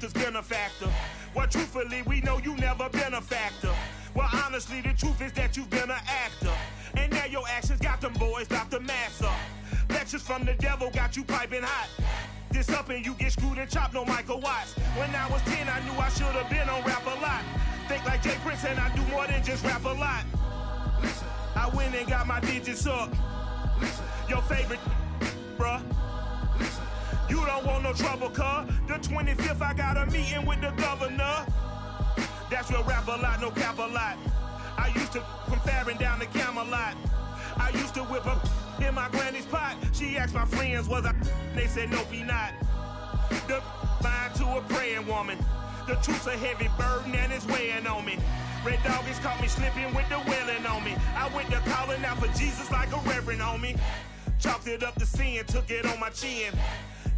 actor's benefactor. Well, truthfully, we know you never been a factor. Well, honestly, the truth is that you've been an actor. And now your actions got them boys about to mass up. Lectures from the devil got you piping hot. This up and you get screwed and chopped, no Michael Watts. When I was 10, I knew I should have been on rap a lot. Think like Jay Prince and I do more than just rap a lot. Listen, I went and got my digits up. Listen, your favorite, bruh. Listen, you don't want no trouble, cuz. The 25th, I got a meeting with the governor. That's real rap a lot, no cap a lot. I used to come faring down the Camelot. I used to whip up in my granny's pot. She asked my friends, was I? They said, nope, he not. The line to a praying woman. The truth's a heavy burden and it's weighing on me. Red Doggies caught me slipping with the wailing on me. I went to calling out for Jesus like a reverend on me. Chalked it up to sin, took it on my chin.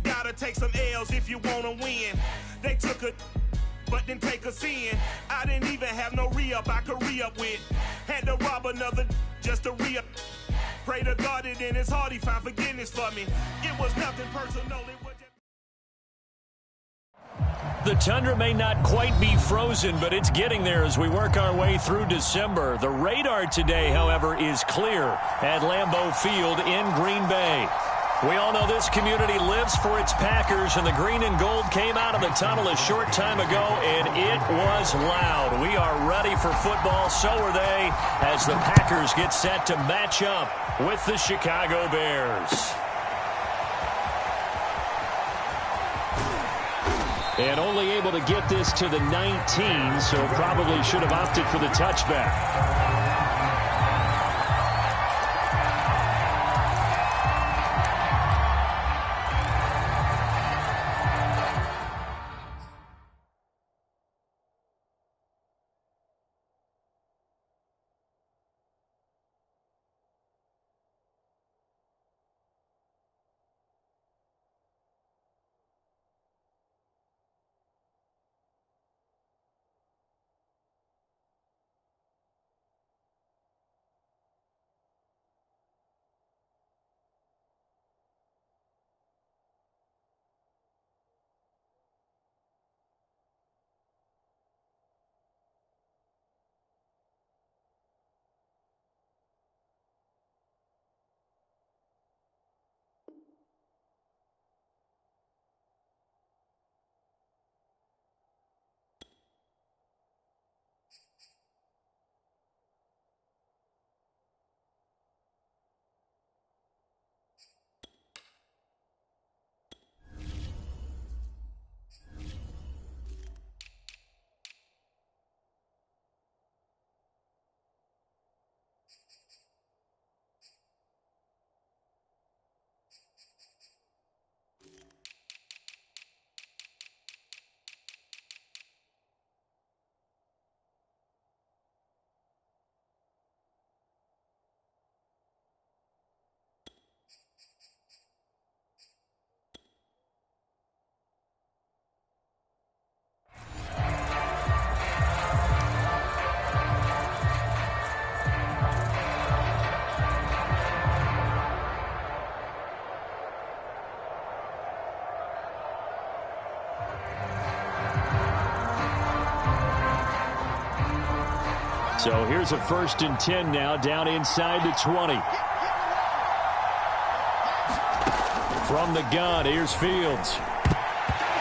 Gotta take some L's if you wanna win. They took a but didn't take a sin. I didn't even have no re-up I could re-up with. Had to rob another just to re-up. Pray to God that in his heart he found forgiveness for me. It was nothing personal, it was just... The tundra may not quite be frozen, but it's getting there as we work our way through December. The radar today, however, is clear at Lambeau Field in Green Bay. We all know this community lives for its Packers, and the green and gold came out of the tunnel a short time ago, and it was loud. We are ready for football, so are they, as the Packers get set to match up with the Chicago Bears. And only able to get this to the 19, so probably should have opted for the touchback. So here's a 1st and 10 now, down inside the 20. From the gun, here's Fields.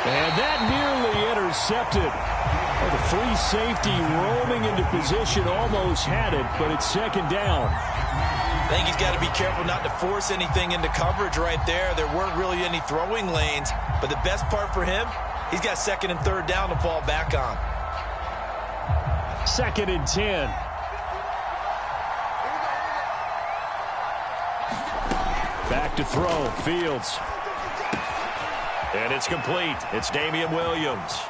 And that nearly intercepted. Well, the free safety roaming into position almost had it, but it's 2nd down. I think he's got to be careful not to force anything into coverage right there. There weren't really any throwing lanes, but the best part for him, he's got 2nd and 3rd down to fall back on. 2nd and 10. Back to throw, Fields. And it's complete. It's Damian Williams.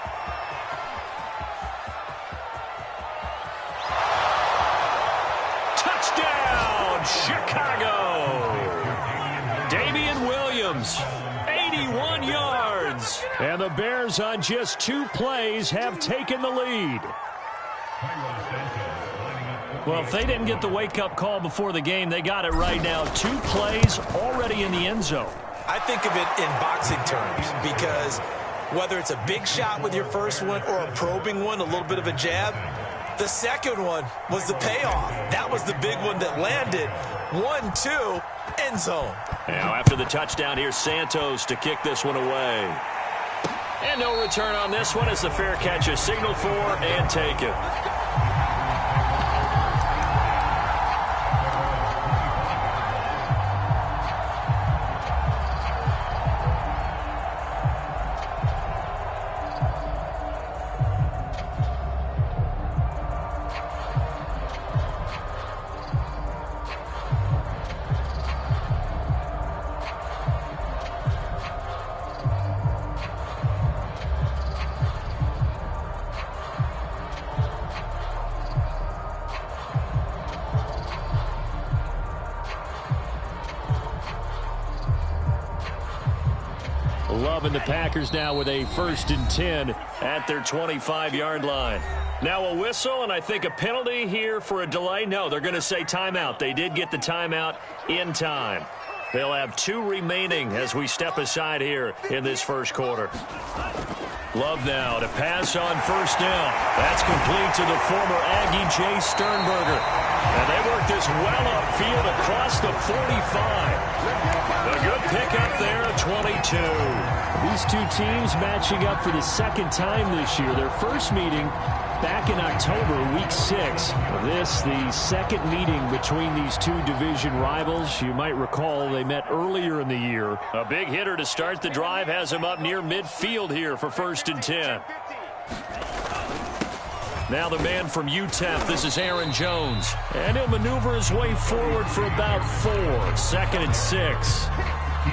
Touchdown, Chicago! Damian Williams, 81 yards. And the Bears on just 2 plays have taken the lead. Well, if they didn't get the wake-up call before the game, they got it right now. 2 plays already in the end zone. I think of it in boxing terms because Whether it's a big shot with your first one or a probing one, a little bit of a jab, the second one was the payoff. That was the big one that landed. 1-2, end zone. Now after the touchdown, here's Santos to kick this one away. And no return on this one as the fair catch is signaled for and taken. Love and the Packers now with a 1st and 10 at their 25-yard line. Now a whistle and I think a penalty here for a delay. No, they're going to say timeout. They did get the timeout in time. They'll have 2 remaining as we step aside here in this first quarter. Love now to pass on 1st down. That's complete to the former Aggie Jay Sternberger. And they work this well upfield across the 45. A good pickup there at 22. These two teams matching up for the 2nd time this year. Their first meeting back in October, week 6. This, the 2nd meeting between these two division rivals. You might recall they met earlier in the year. A big hitter to start the drive has him up near midfield here for 1st and 10. Now the man from UTEP, this is Aaron Jones. And he'll maneuver his way forward for about 4. 2nd and 6.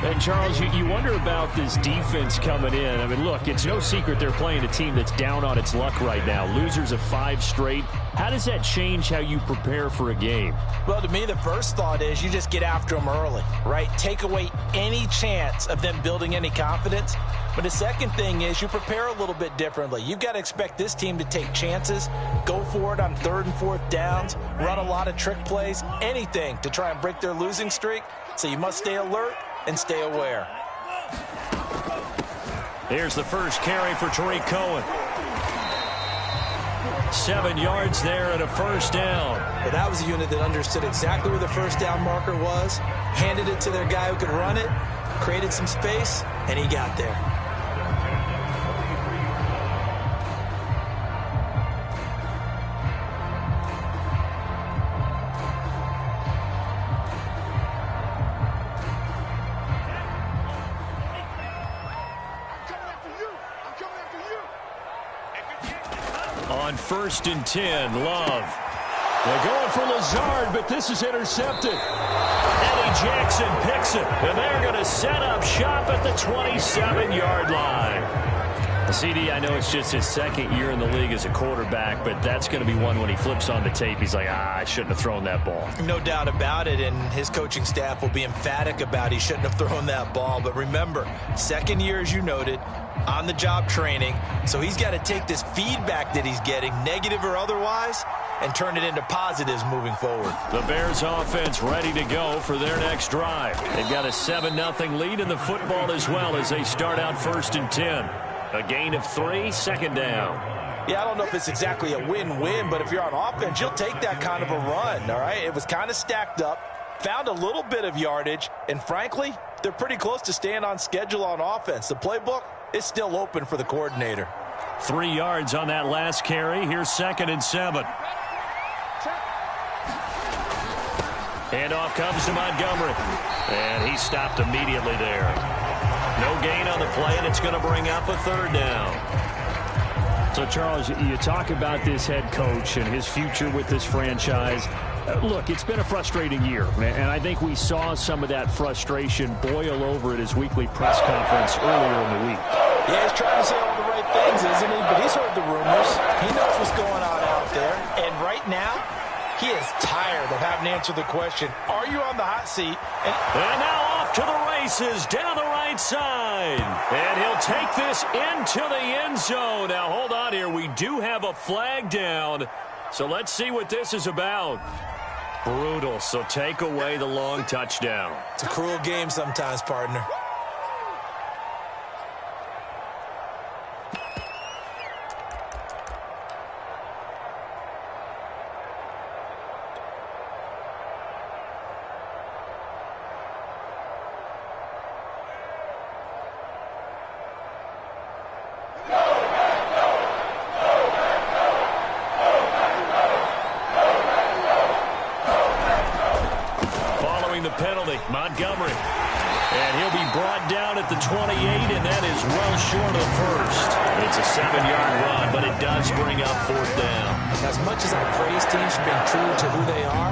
And, Charles, you wonder about this defense coming in. I mean, look, it's no secret they're playing a team that's down on its luck right now. Losers of 5 straight. How does that change how you prepare for a game? Well, to me, the first thought is you just get after them early, right? Take away any chance of them building any confidence. But the second thing is you prepare a little bit differently. You've got to expect this team to take chances, go for it on 3rd and 4th downs, run a lot of trick plays, anything to try and break their losing streak. So you must stay alert and stay aware. Here's the first carry for Tariq Cohen. 7 yards there and a 1st down. But that was a unit that understood exactly where the 1st down marker was, handed it to their guy who could run it, created some space, and he got there. On 1st and 10, Love. They're going for Lazard, but this is intercepted. Eddie Jackson picks it, and they're going to set up shop at the 27-yard line. CD, I know it's just his 2nd year in the league as a quarterback, but that's going to be one when he flips on the tape. He's like, I shouldn't have thrown that ball. No doubt about it, and his coaching staff will be emphatic about he shouldn't have thrown that ball. But remember, 2nd year, as you noted, on-the-job training, so he's got to take this feedback that he's getting, negative or otherwise, and turn it into positives moving forward. The Bears offense ready to go for their next drive. They've got a 7-0 lead in the football as well as they start out 1st and 10. A gain of 3, 2nd down. Yeah, I don't know if it's exactly a win-win, but if you're on offense, you'll take that kind of a run, all right? It was kind of stacked up, found a little bit of yardage, and frankly, they're pretty close to staying on schedule on offense. The playbook is still open for the coordinator. 3 yards on that last carry. Here's 2nd and 7. Handoff comes to Montgomery, and he stopped immediately there. No gain on the play, and it's going to bring up a 3rd down. So, Charles, you talk about this head coach and his future with this franchise. Look, it's been a frustrating year, and I think we saw some of that frustration boil over at his weekly press conference earlier in the week. Yeah, he's trying to say all the right things, isn't he? But he's heard the rumors. He knows what's going on out there. And right now, he is tired of having to answer the question, are you on the hot seat? And now off to the races down the right side. And he'll take this into the end zone. Now, hold on here. We do have a flag down. So let's see what this is about. Brutal. So take away the long touchdown. It's a cruel game sometimes, partner. the 28, and that is well short of the first. It's a 7-yard run, but it does bring up 4th down. As much as I praise teams for being true to who they are,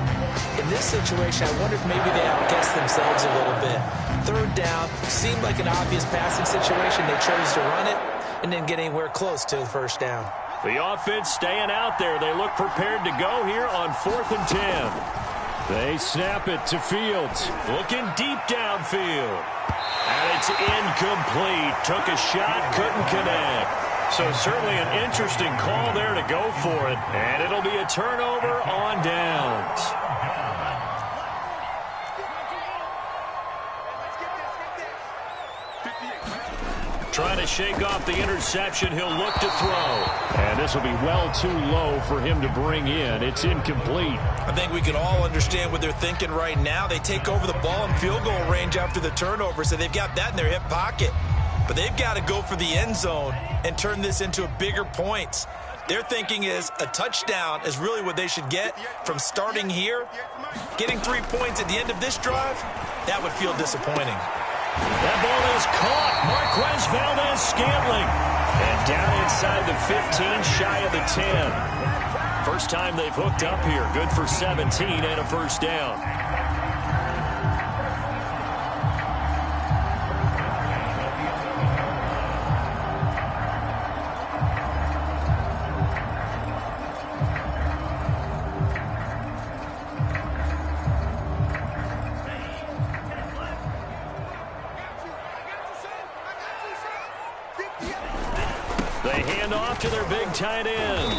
in this situation, I wonder if maybe they outguessed themselves a little bit. 3rd down seemed like an obvious passing situation. They chose to run it and didn't get anywhere close to the 1st down. The offense staying out there. They look prepared to go here on 4th and 10. They snap it to Fields. Looking deep downfield. And it's incomplete. Took a shot, couldn't connect. So certainly an interesting call there to go for it. And it'll be a turnover on downs. Trying to shake off the interception. He'll look to throw. And this will be well too low for him to bring in. It's incomplete. I think we can all understand what they're thinking right now. They take over the ball in field goal range after the turnover, so they've got that in their hip pocket. But they've got to go for the end zone and turn this into a bigger points. Their thinking is a touchdown is really what they should get from starting here. Getting 3 points at the end of this drive, that would feel disappointing. That ball is caught. Marquez Valdez-Scantling. And down inside the 15, shy of the 10. First time they've hooked up here. Good for 17 and a 1st down. They hand off to their big tight end.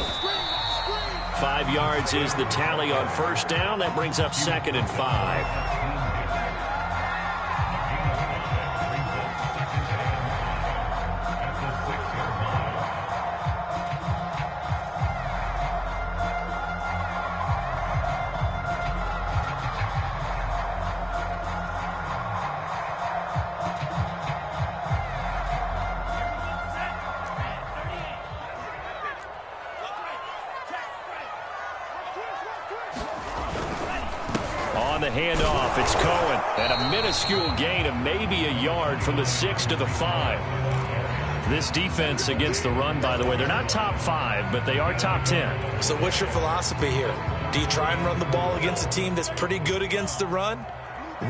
5 yards is the tally on 1st down. That brings up 2nd and 5. On the handoff, it's Cohen. And a minuscule gain of maybe a yard from the 6 to the 5. This defense against the run, by the way, they're not top 5, but they are top 10. So what's your philosophy here? Do you try and run the ball against a team that's pretty good against the run?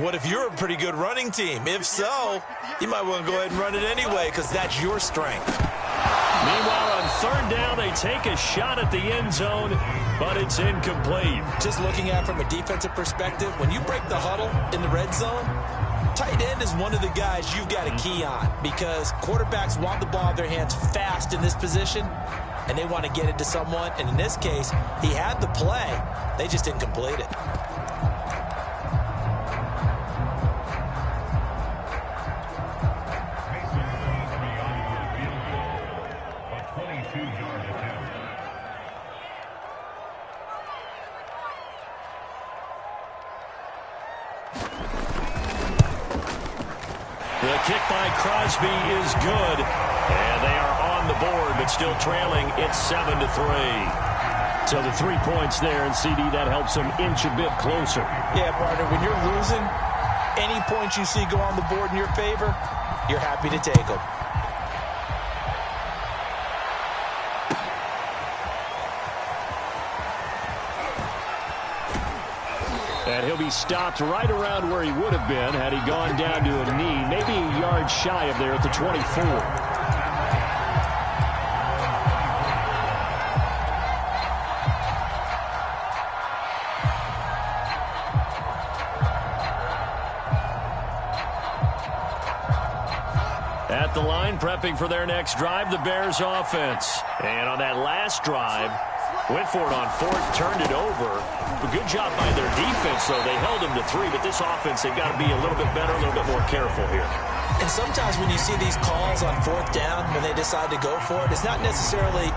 What if you're a pretty good running team? If so, you might want to go ahead and run it anyway because that's your strength. Meanwhile, on 3rd down, they take a shot at the end zone, but it's incomplete. Just looking at it from a defensive perspective, when you break the huddle in the red zone, tight end is one of the guys you've got to key on because quarterbacks want the ball in their hands fast in this position, and they want to get it to someone. And in this case, he had the play. They just didn't complete it. The kick by Crosby is good, and they are on the board, but still trailing. It's 7-3. So the 3 points there, and CD, that helps them inch a bit closer. Yeah, partner, when you're losing, any points you see go on the board in your favor, you're happy to take them. And he'll be stopped right around where he would have been had he gone down to a knee, maybe a yard shy of there at the 24. At the line, prepping for their next drive, the Bears offense. And on that last drive, went for it on 4th, turned it over. A good job by their defense, though. They held them to 3, but this offense, they've got to be a little bit better, a little bit more careful here. And sometimes when you see these calls on 4th down, when they decide to go for it, it's not necessarily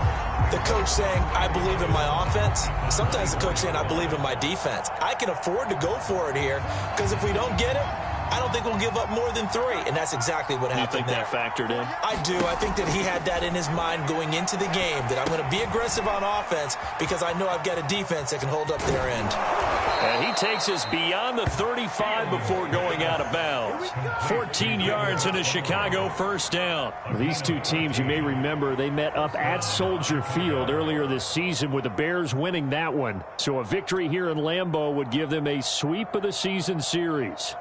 the coach saying, I believe in my offense. Sometimes the coach saying, I believe in my defense. I can afford to go for it here because if we don't get it, I don't think we'll give up more than 3, and that's exactly what happened. You think that factored in? I do. I think that he had that in his mind going into the game, that I'm going to be aggressive on offense because I know I've got a defense that can hold up their end. And he takes us beyond the 35 before going out of bounds. 14 yards and a Chicago first down. These two teams, you may remember, they met up at Soldier Field earlier this season with the Bears winning that one. So a victory here in Lambeau would give them a sweep of the season series.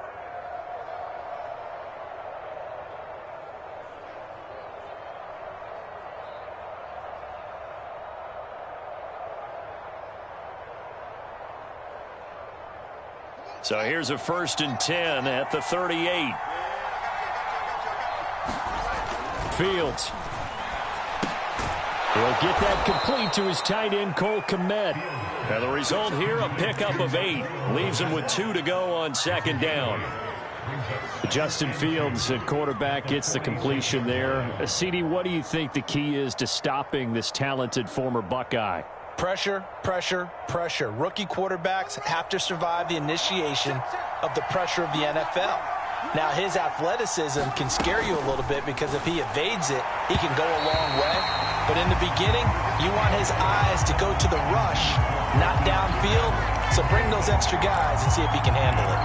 So here's a 1st and 10 at the 38. Fields. He'll get that complete to his tight end, Cole Kmet. Now the result here, a pickup of 8. Leaves him with 2 to go on 2nd down. Justin Fields at quarterback gets the completion there. CD, what do you think the key is to stopping this talented former Buckeye? Pressure, pressure, pressure. Rookie quarterbacks have to survive the initiation of the pressure of the NFL. Now, his athleticism can scare you a little bit because if he evades it, he can go a long way. But in the beginning, you want his eyes to go to the rush, not downfield. So bring those extra guys and see if he can handle it.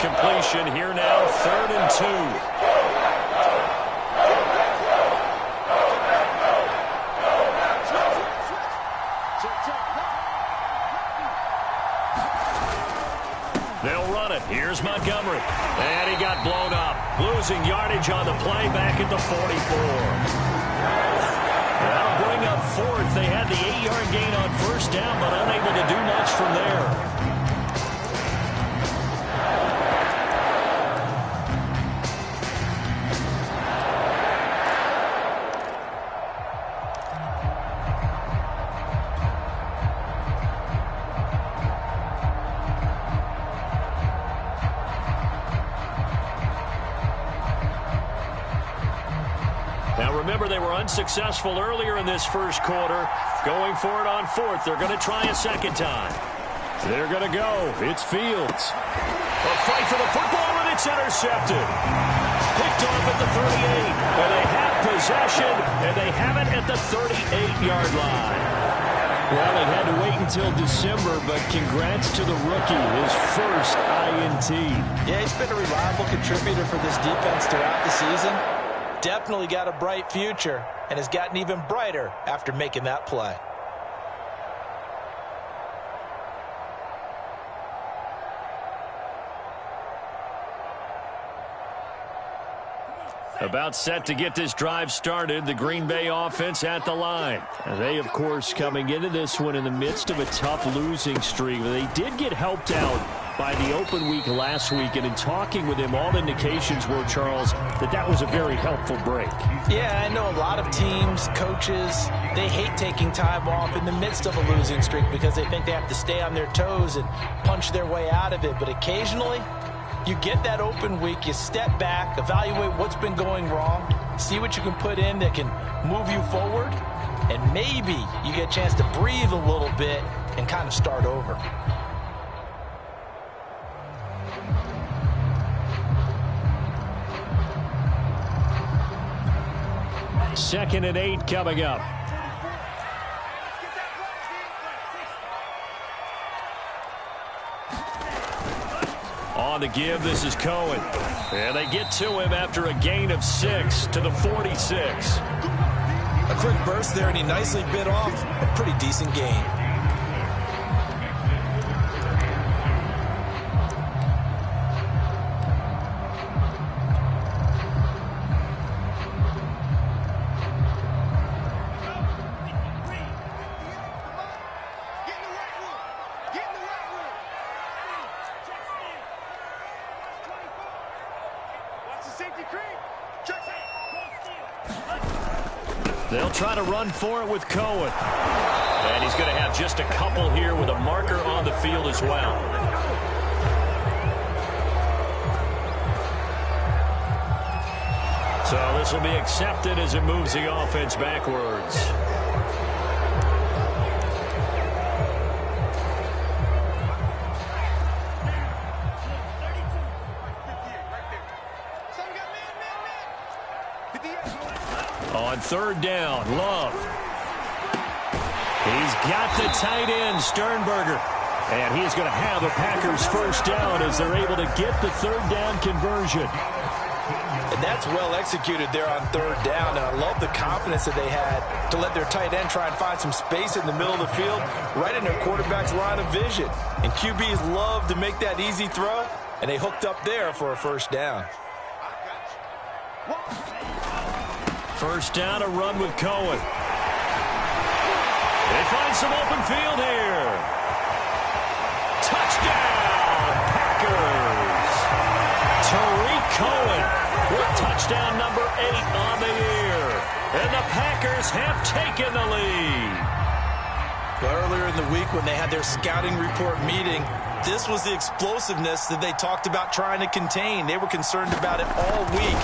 Completion here now, 3rd and 2. They'll run it. Here's Montgomery. And he got blown up. Losing yardage on the play back at the 44. That'll bring up 4th. They had the 8-yard gain on 1st down, but unable to do much from there. They were unsuccessful earlier in this first quarter. Going for it on 4th. They're going to try a 2nd time. They're going to go. It's Fields. A fight for the football, and it's intercepted. Picked off at the 38. And they have possession, and they have it at the 38-yard line. Well, it had to wait until December, but congrats to the rookie, his first INT. Yeah, he's been a reliable contributor for this defense throughout the season. Definitely got a bright future and has gotten even brighter after making that play. About set to get this drive started, the Green Bay offense at the line. And they, of course, coming into this one in the midst of a tough losing streak. They did get helped out by the open week last week, and in talking with him, all indications were, Charles, that was a very helpful break. Yeah, I know a lot of teams, coaches, they hate taking time off in the midst of a losing streak because they think they have to stay on their toes and punch their way out of it. But occasionally, you get that open week, you step back, evaluate what's been going wrong, see what you can put in that can move you forward, and maybe you get a chance to breathe a little bit and kind of start over. 2nd and 8 coming up. On the give, this is Cohen. And they get to him after a gain of 6 to the 46. A quick burst there, and he nicely bit off a pretty decent gain. They'll try to run for it with Cohen. And he's going to have just a couple here with a marker on the field as well. So this will be accepted as it moves the offense backwards. On third down, Love. He's got the tight end, Sternberger. And he's going to have a Packers first down as they're able to get the third down conversion. And that's well executed there on third down. And I love the confidence that they had to let their tight end try and find some space in the middle of the field, right in their quarterback's line of vision. And QBs love to make that easy throw, and they hooked up there for a first down. First down, a run with Cohen. They find some open field here. Touchdown, Packers. Tariq Cohen with touchdown number 8 on the year. And the Packers have taken the lead. Well, earlier in the week when they had their scouting report meeting, this was the explosiveness that they talked about trying to contain. They were concerned about it all week,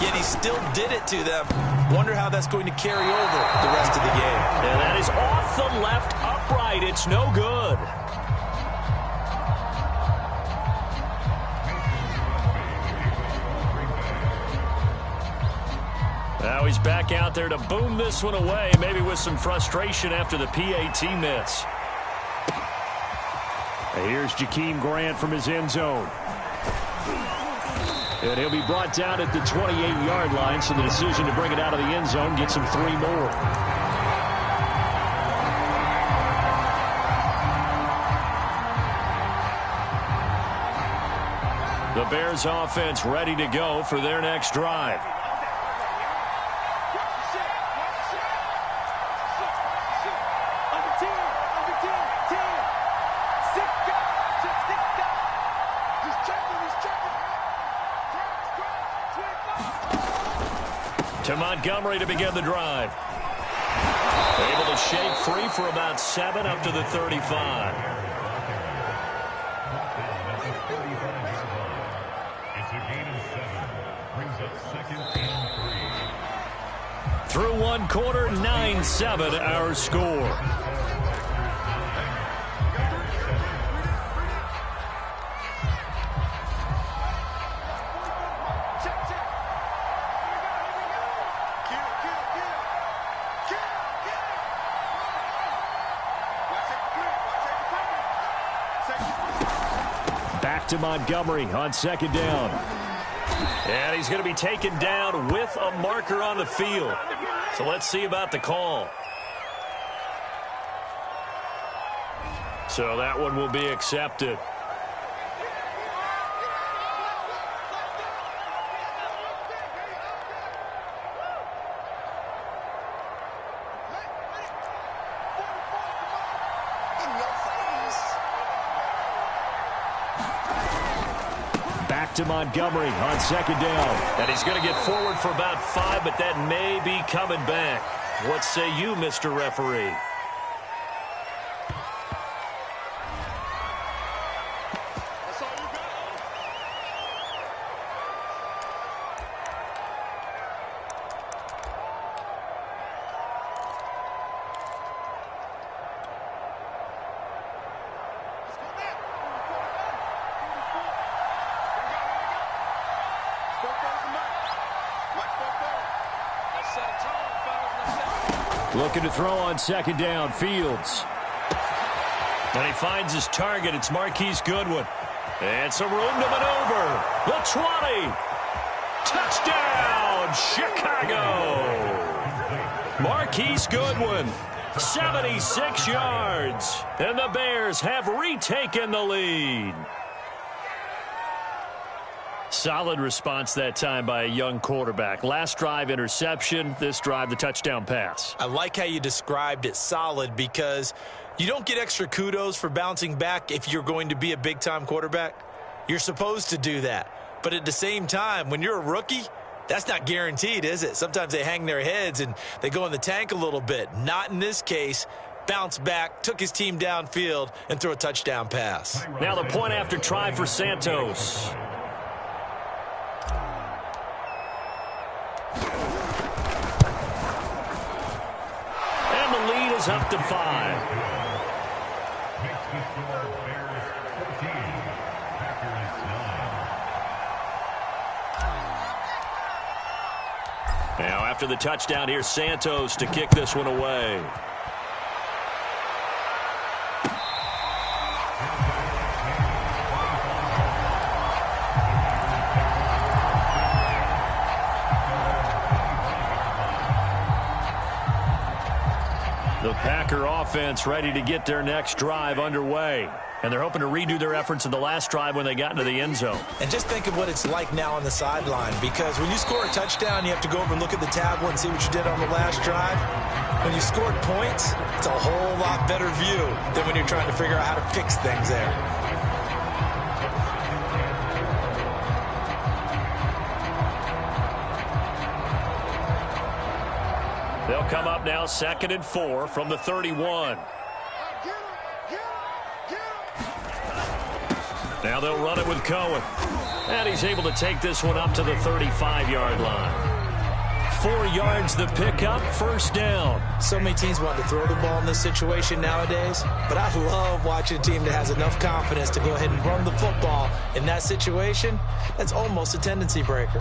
yet he still did it to them. Wonder how that's going to carry over the rest of the game. And that is off the left upright. It's no good. Now he's back out there to boom this one away, maybe with some frustration after the PAT miss. And here's Jakeem Grant from his end zone. And he'll be brought down at the 28-yard line, so the decision to bring it out of the end zone gets him 3 more. The Bears offense ready to go for their next drive. To Montgomery to begin the drive. Able to shake free for about 7 up to the 35. It's a gain of 7. Brings up 2nd and 3. Through one quarter, 9-7 our score. To Montgomery on 2nd down. And he's going to be taken down with a marker on the field. So let's see about the call. So that one will be accepted. To Montgomery on 2nd down. And he's going to get forward for about 5, but that may be coming back. What say you, Mr. Referee? Looking to throw on 2nd down, Fields. And he finds his target. It's Marquise Goodwin. And some room to maneuver. The 20. Touchdown, Chicago. Marquise Goodwin, 76 yards. And the Bears have retaken the lead. Solid response that time by a young quarterback. Last drive, interception. This drive, the touchdown pass. I like how you described it, solid, because you don't get extra kudos for bouncing back if you're going to be a big-time quarterback. You're supposed to do that. But at the same time, when you're a rookie, that's not guaranteed, is it? Sometimes they hang their heads and they go in the tank a little bit. Not in this case. Bounced back, took his team downfield, and threw a touchdown pass. Now the point after try for is up to 5. Makes the score Bears 14, Packers 9. Now after the touchdown, here's Santos to kick this one away. The Packer offense ready to get their next drive underway. And they're hoping to redo their efforts in the last drive when they got into the end zone. And just think of what it's like now on the sideline, because when you score a touchdown, you have to go over and look at the tablet and see what you did on the last drive. When you scored points, it's a whole lot better view than when you're trying to figure out how to fix things there. They'll come up now 2nd and 4 from the 31. Now they'll run it with Cohen. And he's able to take this one up to the 35-yard line. 4 yards the pickup, first down. So many teams want to throw the ball in this situation nowadays, but I love watching a team that has enough confidence to go ahead and run the football in that situation. That's almost a tendency breaker.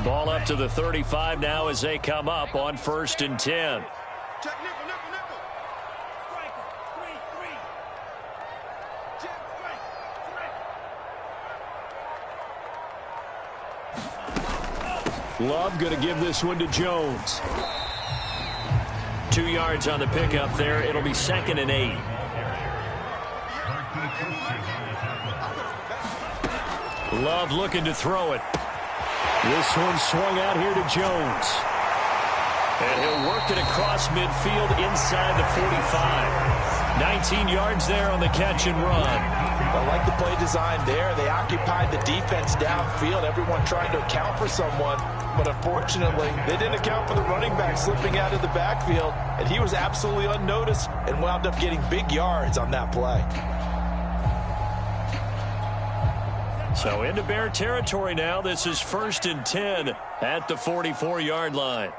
Ball up to the 35 now as they come up on 1st and 10. Love going to give this one to Jones. 2 yards on the pickup there. It'll be 2nd and 8. Love looking to throw it. This one swung out here to Jones. And he'll work it across midfield inside the 45. 19 yards there on the catch and run. I like the play design there. They occupied the defense downfield, everyone trying to account for someone. But unfortunately, they didn't account for the running back slipping out of the backfield. And he was absolutely unnoticed and wound up getting big yards on that play. So into Bear territory now. This is 1st and 10 at the 44-yard line.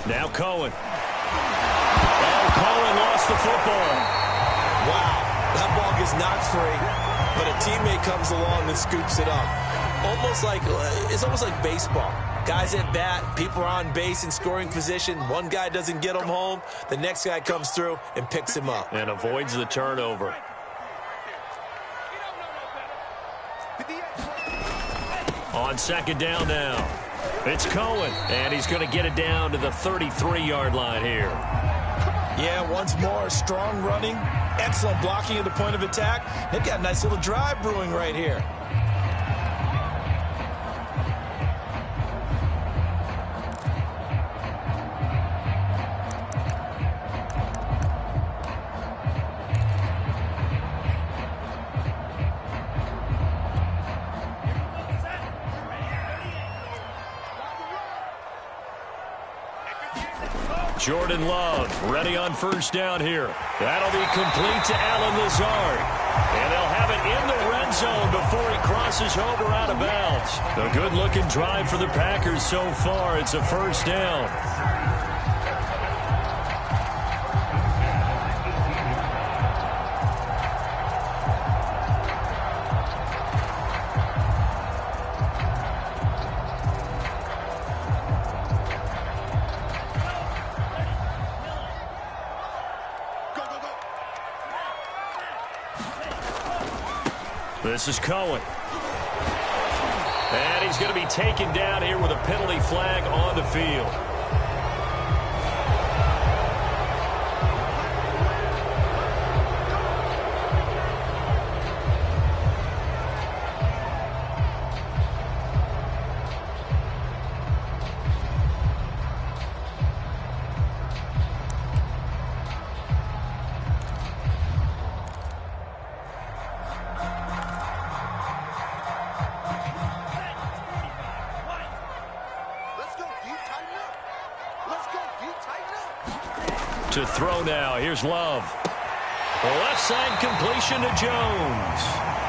Now Cohen. Oh, Cohen lost the football. Wow, that ball gets knocked free, but a teammate comes along and scoops it up. It's almost like baseball. Guys at bat, people are on base in scoring position. One guy doesn't get him home. The next guy comes through and picks him up. And avoids the turnover. On 2nd down now. It's Cohen, and he's going to get it down to the 33-yard line here. Yeah, once more, strong running, excellent blocking at the point of attack. They've got a nice little drive brewing right here. Jordan Love ready on 1st down here. That'll be complete to Alan Lazard. And they'll have it in the red zone before he crosses over out of bounds. A good-looking drive for the Packers so far. It's a 1st down. This is Cohen. And he's going to be taken down here with a penalty flag on the field. To throw now. Here's Love. Left side completion to Jones.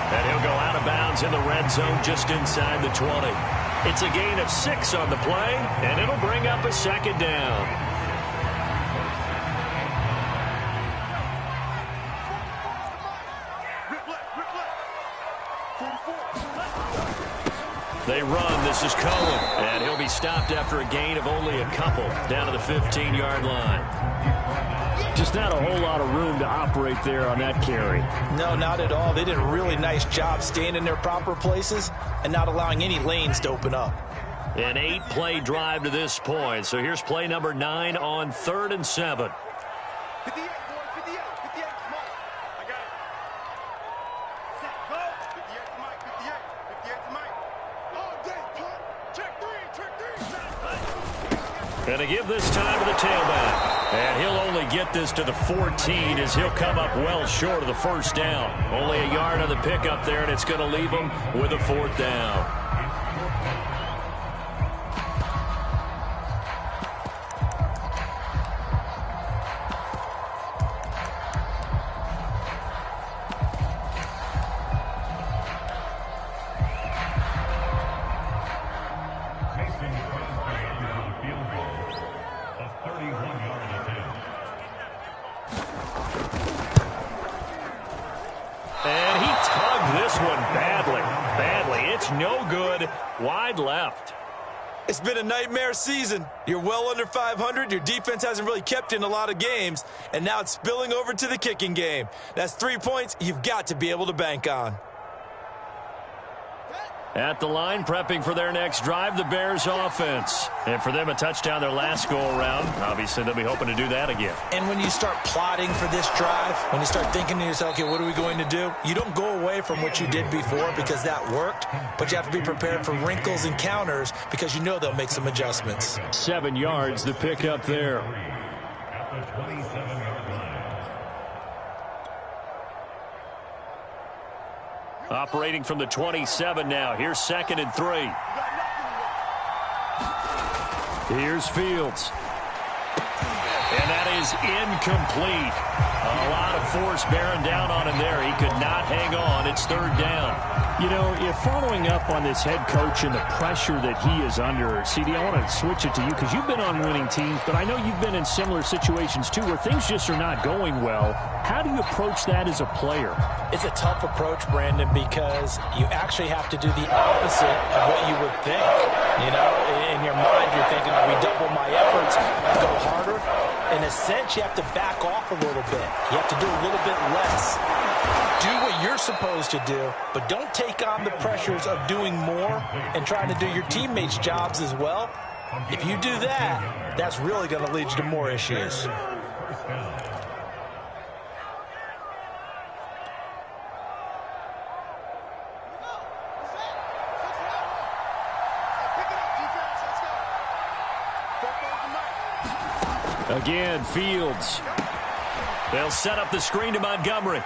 And he'll go out of bounds in the red zone just inside the 20. It's a gain of 6 on the play, and it'll bring up a second down. They run. This is Cohen, and he'll be stopped after a gain of only a couple down to the 15-yard line. Just not a whole lot of room to operate there on that carry. No, not at all. They did a really nice job staying in their proper places and not allowing any lanes to open up. An 8-play drive to this point. So here's play number 9 on 3rd and 7. 58, boy, 58, 58, come on. I got it. Set, go. 58 to Mike, 58, 58 to Mike. All day, punt. Check three. And to give this time to the tailback. And he'll only get this to the 14 as he'll come up well short of the first down. Only a yard on the pickup there, and it's going to leave him with a 4th down. Wide left. It's been a nightmare season. You're well under 500. Your defense hasn't really kept you in a lot of games, and now it's spilling over to the kicking game. That's 3 points you've got to be able to bank on. At the line, prepping for their next drive, the Bears offense. And for them, a touchdown their last go-around. Obviously, they'll be hoping to do that again. And when you start plotting for this drive, when you start thinking to yourself, okay, what are we going to do? You don't go away from what you did before because that worked, but you have to be prepared for wrinkles and counters because you know they'll make some adjustments. 7 yards, the pickup there. At the 27-yard line. Operating from the 27 now. Here's 2nd and 3. Here's Fields. And that is incomplete. A lot of force bearing down on him there. He could not hang on. It's 3rd down. You know, if following up on this head coach and the pressure that he is under, CD, I want to switch it to you because you've been on winning teams, but I know you've been in similar situations too where things just are not going well. How do you approach that as a player? It's a tough approach, Brandon, because you actually have to do the opposite of what you would think. You know, in your mind, you're thinking, if we double my efforts, go harder. In a sense, you have to back off a little bit. You have to do a little bit less. Do what you're supposed to do, but don't take on the pressures of doing more and trying to do your teammates' jobs as well. If you do that, that's really going to lead you to more issues. Again, Fields. They'll set up the screen to Montgomery.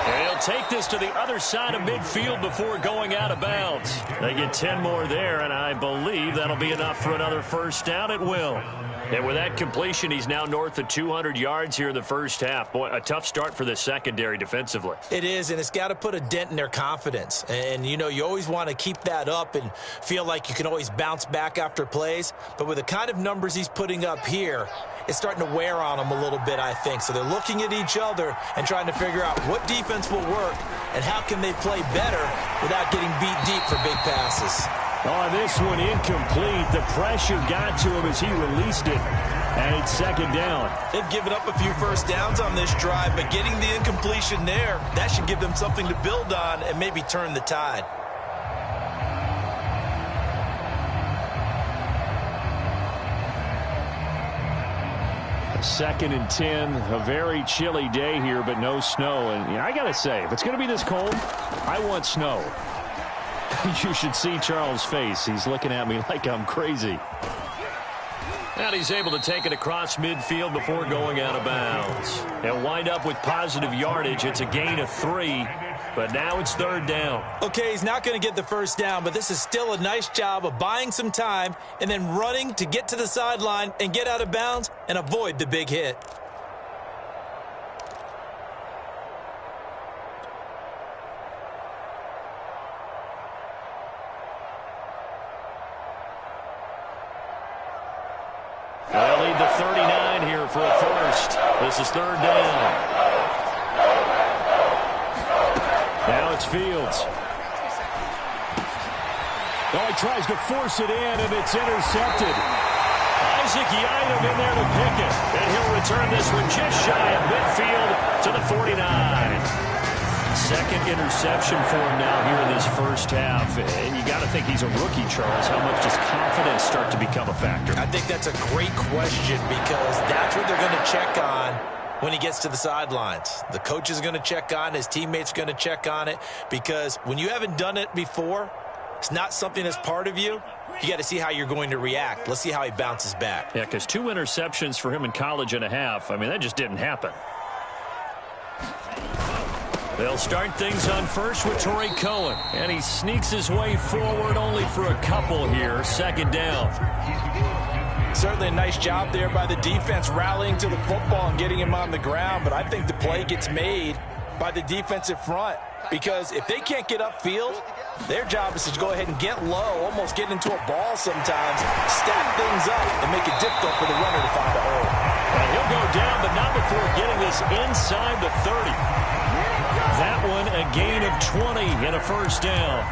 And he'll take this to the other side of midfield before going out of bounds. They get 10 more there, and I believe that'll be enough for another 1st down. It will. And with that completion, he's now north of 200 yards here in the first half. Boy, a tough start for the secondary defensively. It is, and it's got to put a dent in their confidence. And, you know, you always want to keep that up and feel like you can always bounce back after plays. But with the kind of numbers he's putting up here, it's starting to wear on them a little bit, I think. So they're looking at each other and trying to figure out what defense will work and how can they play better without getting beat deep for big passes. Oh, this one incomplete. The pressure got to him as he released it. And it's 2nd down. They've given up a few 1st downs on this drive, but getting the incompletion there, that should give them something to build on and maybe turn the tide. Second and 10, a very chilly day here, but no snow. And you know, I got to say, if it's going to be this cold, I want snow. You should see Charles' face. He's looking at me like I'm crazy. And he's able to take it across midfield before going out of bounds. They'll wind up with positive yardage. It's a gain of 3, but now it's 3rd down. Okay, he's not going to get the 1st down, but this is still a nice job of buying some time and then running to get to the sideline and get out of bounds and avoid the big hit. They'll lead the 39 here for a first. This is third down. Now it's Fields. Oh, he tries to force it in, and it's intercepted. Isaac Yiadom in there to pick it. And he'll return this one just shy of midfield to the 49. Second interception for him now here in this first half. And you got to think he's a rookie, Charles. How much does confidence start to become a factor? I think that's a great question because that's what they're going to check on when he gets to the sidelines. The coach is going to check on, his teammates are going to check on it, because when you haven't done it before, it's not something that's part of you. You got to see how you're going to react. Let's see how he bounces back. Yeah, because 2 interceptions for him in college and a half. I mean, that just didn't happen. They'll start things on first with Torrey Cohen. And he sneaks his way forward only for a couple here. Second down. Certainly a nice job there by the defense rallying to the football and getting him on the ground. But I think the play gets made by the defensive front. Because if they can't get upfield, their job is to go ahead and get low, almost get into a ball sometimes, stack things up, and make it difficult for the runner to find a hole. And he'll go down, but not before getting this inside the 30. That one a gain of 20 and a first down.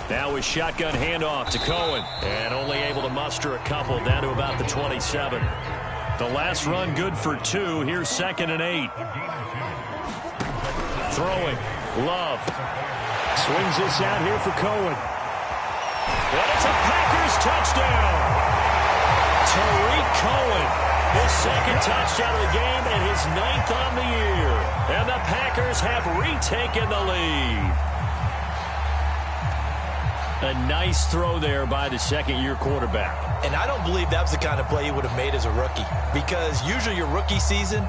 Now with shotgun handoff to Cohen. And only able to muster a couple down to about the 27. The last run good for 2. Here's 2nd and 8. Throwing. Love. Swings this out here for Cohen. And it's a Packers touchdown. Tariq Cohen. His second touchdown of the game and his 9th on the year. And the Packers have retaken the lead. A nice throw there by the second-year quarterback. And I don't believe that was the kind of play he would have made as a rookie, because usually your rookie season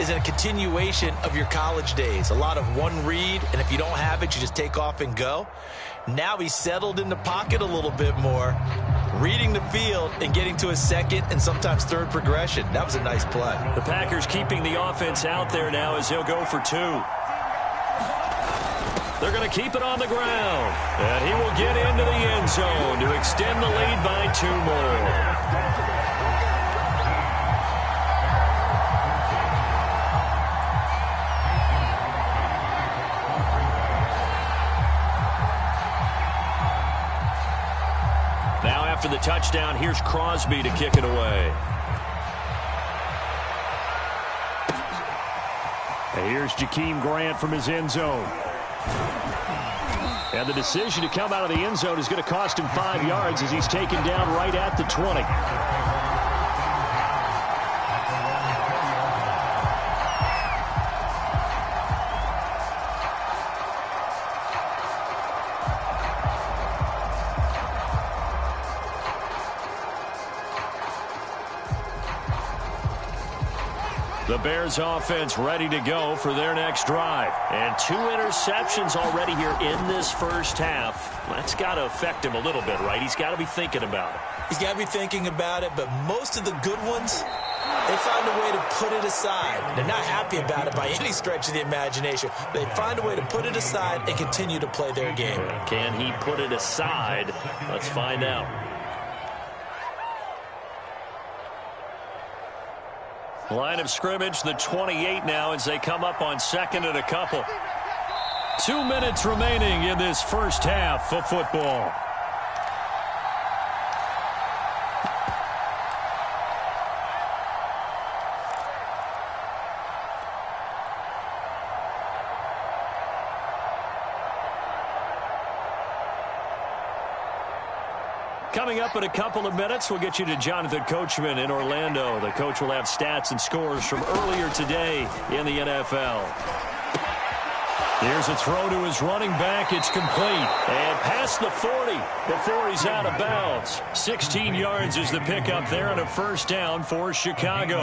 is a continuation of your college days. A lot of one read, and if you don't have it, you just take off and go. Now he's settled in the pocket a little bit more, reading the field and getting to his second and sometimes third progression. That was a nice play. The Packers keeping the offense out there now as he'll go for 2. They're going to keep it on the ground. And he will get into the end zone to extend the lead by 2 more. Now after the touchdown, here's Crosby to kick it away. And here's Jakeem Grant from his end zone. And the decision to come out of the end zone is going to cost him 5 yards as he's taken down right at the 20. The Bears offense ready to go for their next drive. And 2 interceptions already here in this first half. That's got to affect him a little bit, right? He's got to be thinking about it. He's got to be thinking about it, but most of the good ones, they find a way to put it aside. They're not happy about it by any stretch of the imagination. They find a way to put it aside and continue to play their game. Can he put it aside? Let's find out. Line of scrimmage, the 28 now as they come up on 2nd and a couple. 2 minutes remaining in this first half of football. Coming up in a couple of minutes, we'll get you to Jonathan Coachman in Orlando. The coach will have stats and scores from earlier today in the NFL. Here's a throw to his running back. It's complete. And past the 40 before he's out of bounds. 16 yards is the pickup there on a first down for Chicago.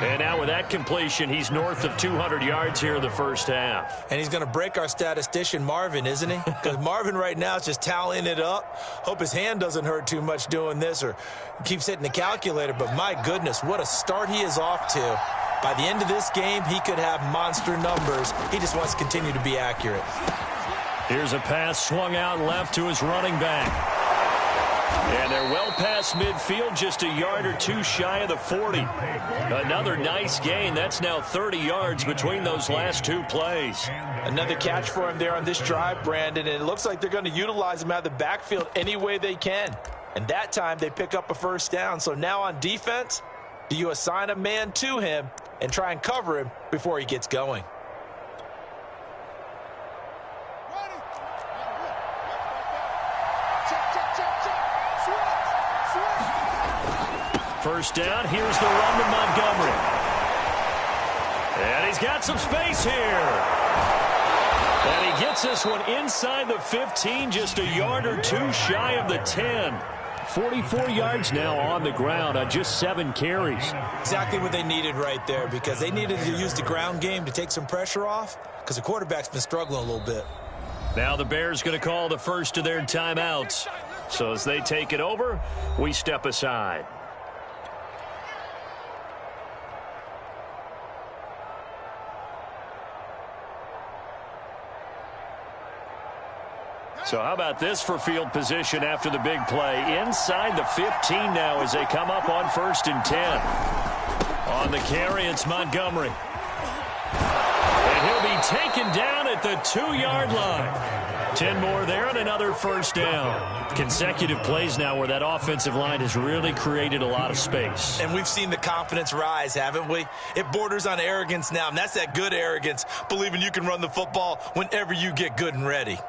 And now with that completion, he's north of 200 yards here in the first half. And he's going to break our statistician, Marvin, isn't he? Because Marvin right now is just tallying it up. Hope his hand doesn't hurt too much doing this or keeps hitting the calculator. But my goodness, what a start he is off to. By the end of this game, he could have monster numbers. He just wants to continue to be accurate. Here's a pass swung out left to his running back. And they're well past midfield, just a yard or two shy of the 40. Another nice gain. That's now 30 yards between those last two plays. Another catch for him there on this drive, Brandon, and it looks like they're going to utilize him out of the backfield any way they can. And that time they pick up a first down. So now on defense, do you assign a man to him and try and cover him before he gets going? First down, here's the run to Montgomery. And he's got some space here. And he gets this one inside the 15, just a yard or two shy of the 10. 44 yards now on the ground on just 7 carries. Exactly what they needed right there, because they needed to use the ground game to take some pressure off, because the quarterback's been struggling a little bit. Now the Bears going to call the first of their timeouts. So as they take it over, we step aside. So how about this for field position after the big play? Inside the 15 now as they come up on 1st and 10. On the carry, it's Montgomery. And he'll be taken down at the 2-yard line. 10 more there and another first down. Consecutive plays now where that offensive line has really created a lot of space. And we've seen the confidence rise, haven't we? It borders on arrogance now, and that's that good arrogance, believing you can run the football whenever you get good and ready.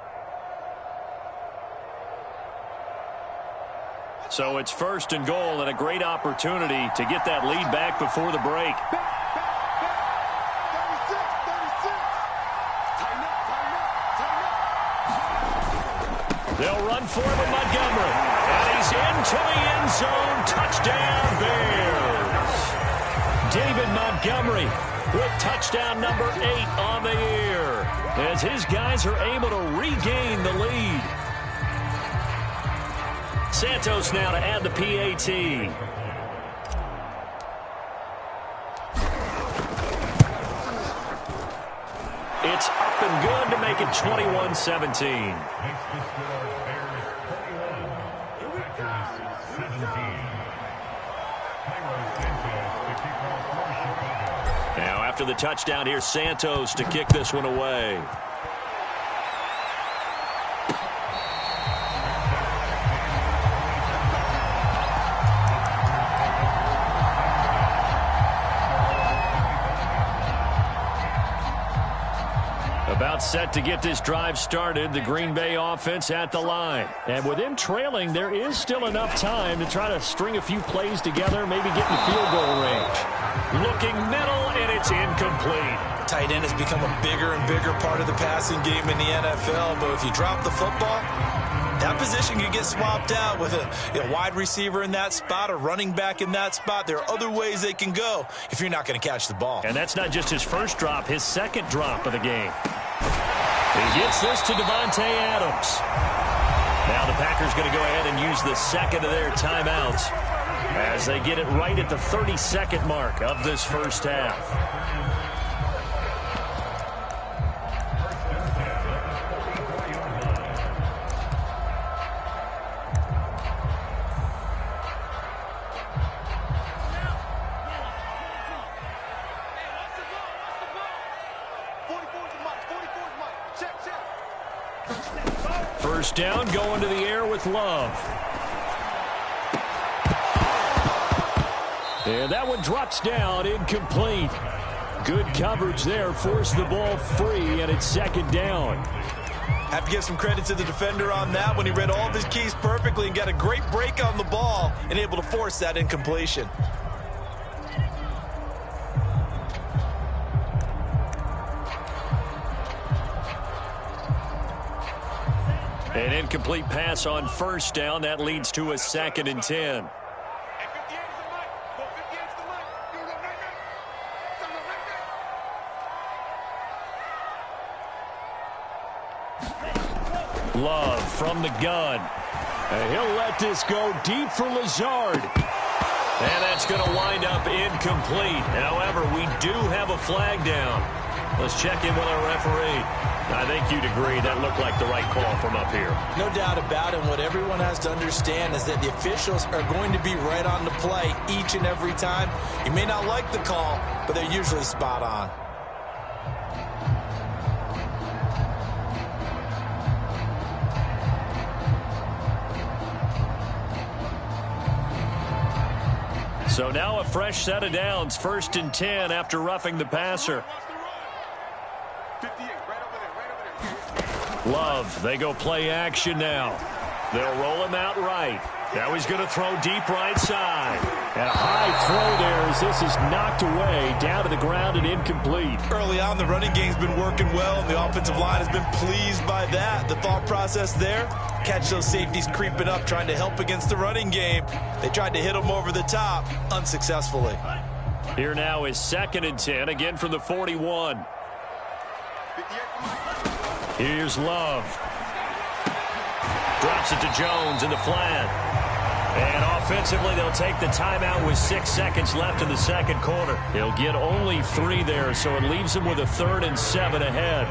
So it's 1st and goal and a great opportunity to get that lead back before the break. They'll run for him with Montgomery. And he's into the end zone. Touchdown, Bears. David Montgomery with touchdown number 8 on the year as his guys are able to regain the lead. Santos now to add the PAT. It's up and good to make it 21-17. Now after the touchdown, here's Santos to kick this one away. About set to get this drive started. The Green Bay offense at the line. And with them trailing, there is still enough time to try to string a few plays together, maybe get in field goal range. Looking middle, and it's incomplete. Tight end has become a bigger and bigger part of the passing game in the NFL, but if you drop the football, that position can get swapped out with a wide receiver in that spot, a running back in that spot. There are other ways they can go if you're not going to catch the ball. And that's not just his first drop, his second drop of the game. He gets this to Devontae Adams. Now the Packers going to go ahead and use the second of their timeouts as they get it right at the 30-second mark of this first half. First down, going to the air with Love. And that one drops down, incomplete. Good coverage there, forced the ball free, and it's second down. Have to give some credit to the defender on that when he read all of his keys perfectly and got a great break on the ball and able to force that incompletion. An incomplete pass on first down. That leads to a 2nd and 10. Love from the gun. And he'll let this go deep for Lazard. And that's going to wind up incomplete. However, we do have a flag down. Let's check in with our referee. I think you'd agree that looked like the right call from up here. No doubt about it. What everyone has to understand is that the officials are going to be right on the play each and every time. You may not like the call, but they're usually spot on. So now a fresh set of downs, 1st and 10 after roughing the passer. Love, they go play action now. They'll roll him out right. Now he's going to throw deep right side. And a high throw there as this is knocked away, down to the ground and incomplete. Early on, the running game's been working well, and the offensive line has been pleased by that. The thought process there, catch those safeties creeping up, trying to help against the running game. They tried to hit them over the top, unsuccessfully. Here now is 2nd and 10, again from the 41. Here's Love. Drops it to Jones in the flat. And offensively, they'll take the timeout with 6 seconds left in the second quarter. He'll get only 3 there, so it leaves him with a 3rd and 7 ahead.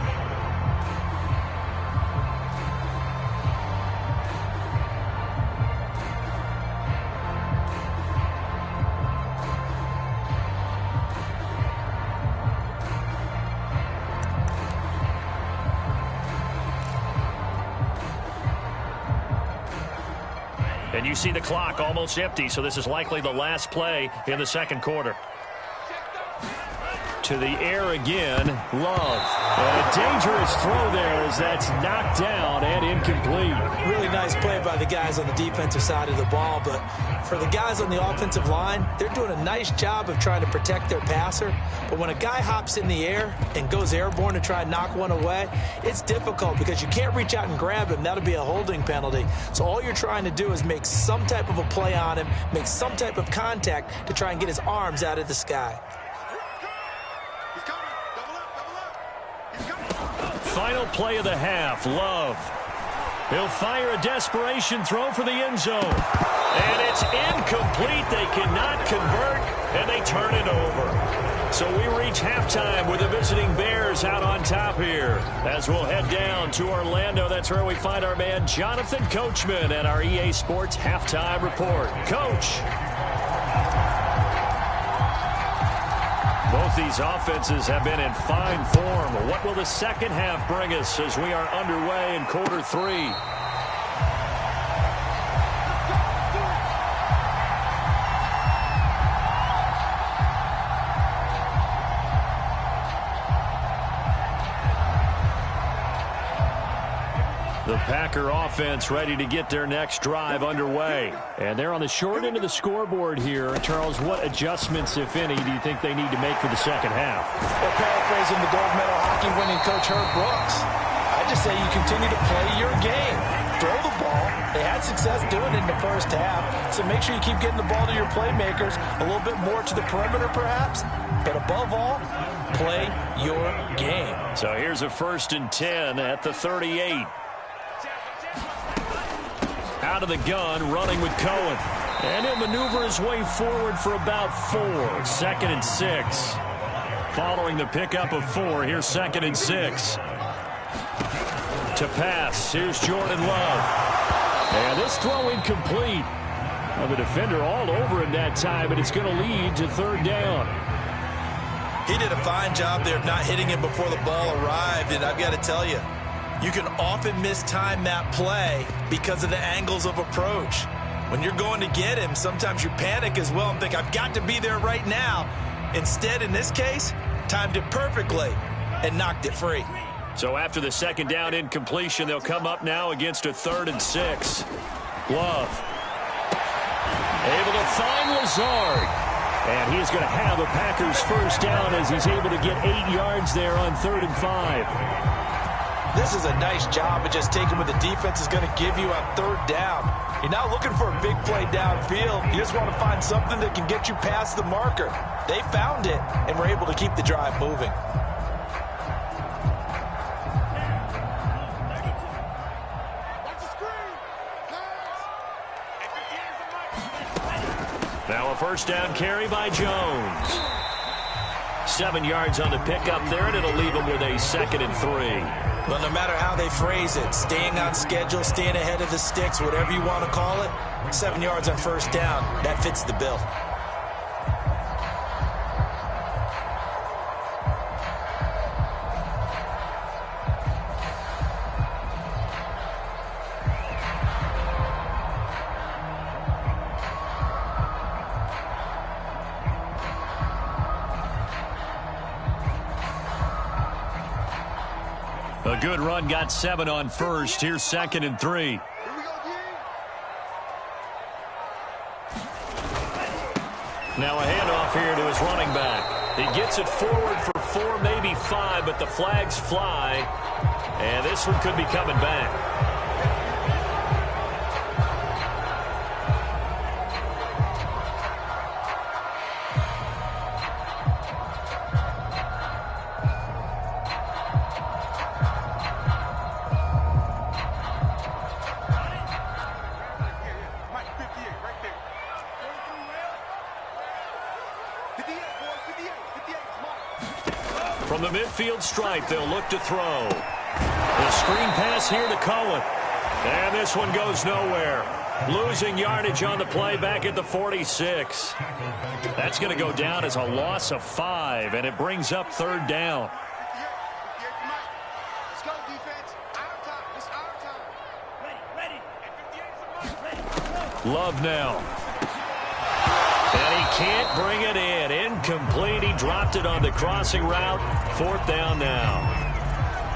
And you see the clock almost empty, so this is likely the last play in the second quarter. To the air again, Love. And a dangerous throw there as that's knocked down and incomplete. Really nice play by the guys on the defensive side of the ball, but for the guys on the offensive line, they're doing a nice job of trying to protect their passer. But when a guy hops in the air and goes airborne to try and knock one away, it's difficult because you can't reach out and grab him. That'll be a holding penalty. So all you're trying to do is make some type of a play on him, make some type of contact to try and get his arms out of the sky. Final play of the half, Love. He'll fire a desperation throw for the end zone. And it's incomplete. They cannot convert, and they turn it over. So we reach halftime with the visiting Bears out on top here. As we'll head down to Orlando, that's where we find our man Jonathan Coachman at our EA Sports Halftime Report. Coach. Both these offenses have been in fine form. What will the second half bring us as we are underway in quarter 3? The Packer offense ready to get their next drive underway. And they're on the short end of the scoreboard here. Charles, what adjustments, if any, do you think they need to make for the second half? Well, paraphrasing the gold medal hockey winning coach Herb Brooks, I just say you continue to play your game. Throw the ball. They had success doing it in the first half, so make sure you keep getting the ball to your playmakers, a little bit more to the perimeter perhaps, but above all, play your game. So here's a 1st and 10 at the 38. Out of the gun, running with Cohen. And he'll maneuver his way forward for about 4. 2nd and 6. Following the pickup of 4, here's 2nd and 6. To pass, here's Jordan Love. And this throw incomplete. Well, the defender all over him that time, and it's going to lead to 3rd down. He did a fine job there of not hitting him before the ball arrived, and I've got to tell you, you can often mistime that play because of the angles of approach. When you're going to get him, sometimes you panic as well and think, I've got to be there right now. Instead, in this case, timed it perfectly and knocked it free. So after the second down incompletion, they'll come up now against a 3rd and 6. Love. Able to find Lazard. And he's going to have a Packers first down as he's able to get 8 yards there on 3rd and 5. This is a nice job of just taking what the defense is going to give you on third down. You're not looking for a big play downfield. You just want to find something that can get you past the marker. They found it and were able to keep the drive moving. Now a first down carry by Jones. 7 yards on the pickup there, and it'll leave him with a 2nd and 3. Well, no matter how they phrase it, staying on schedule, staying ahead of the sticks, whatever you want to call it, 7 yards on first down, that fits the bill. A good run, got 7 on first. Here's 2nd and 3. Now a handoff here to his running back. He gets it forward for 4, maybe 5, but the flags fly. And this one could be coming back. From the midfield stripe, they'll look to throw. The screen pass here to Cohen. And this one goes nowhere. Losing yardage on the play back at the 46. That's going to go down as a loss of 5, and it brings up 3rd down. Love now. And he can't bring it in. Incomplete. He dropped it on the crossing route. 4th down now.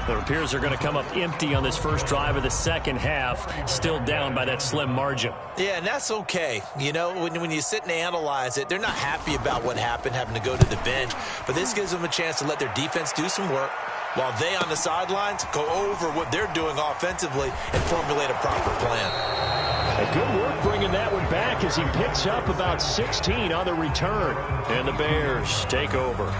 It appears they're going to come up empty on this first drive of the second half. Still down by that slim margin. Yeah, and that's okay. You know, when you sit and analyze it, they're not happy about what happened, having to go to the bench. But this gives them a chance to let their defense do some work while they on the sidelines go over what they're doing offensively and formulate a proper plan. A good work bringing that one back as he picks up about 16 on the return. And the Bears take over.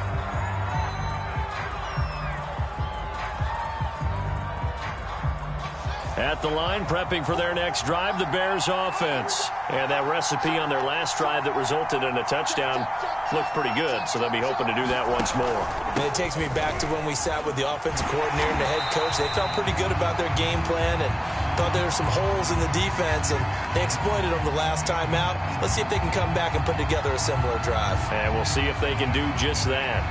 At the line, prepping for their next drive, the Bears offense. And that recipe on their last drive that resulted in a touchdown looked pretty good, so they'll be hoping to do that once more. And it takes me back to when we sat with the offensive coordinator and the head coach. They felt pretty good about their game plan and thought there were some holes in the defense, and they exploited them the last time out. Let's see if they can come back and put together a similar drive. And we'll see if they can do just that.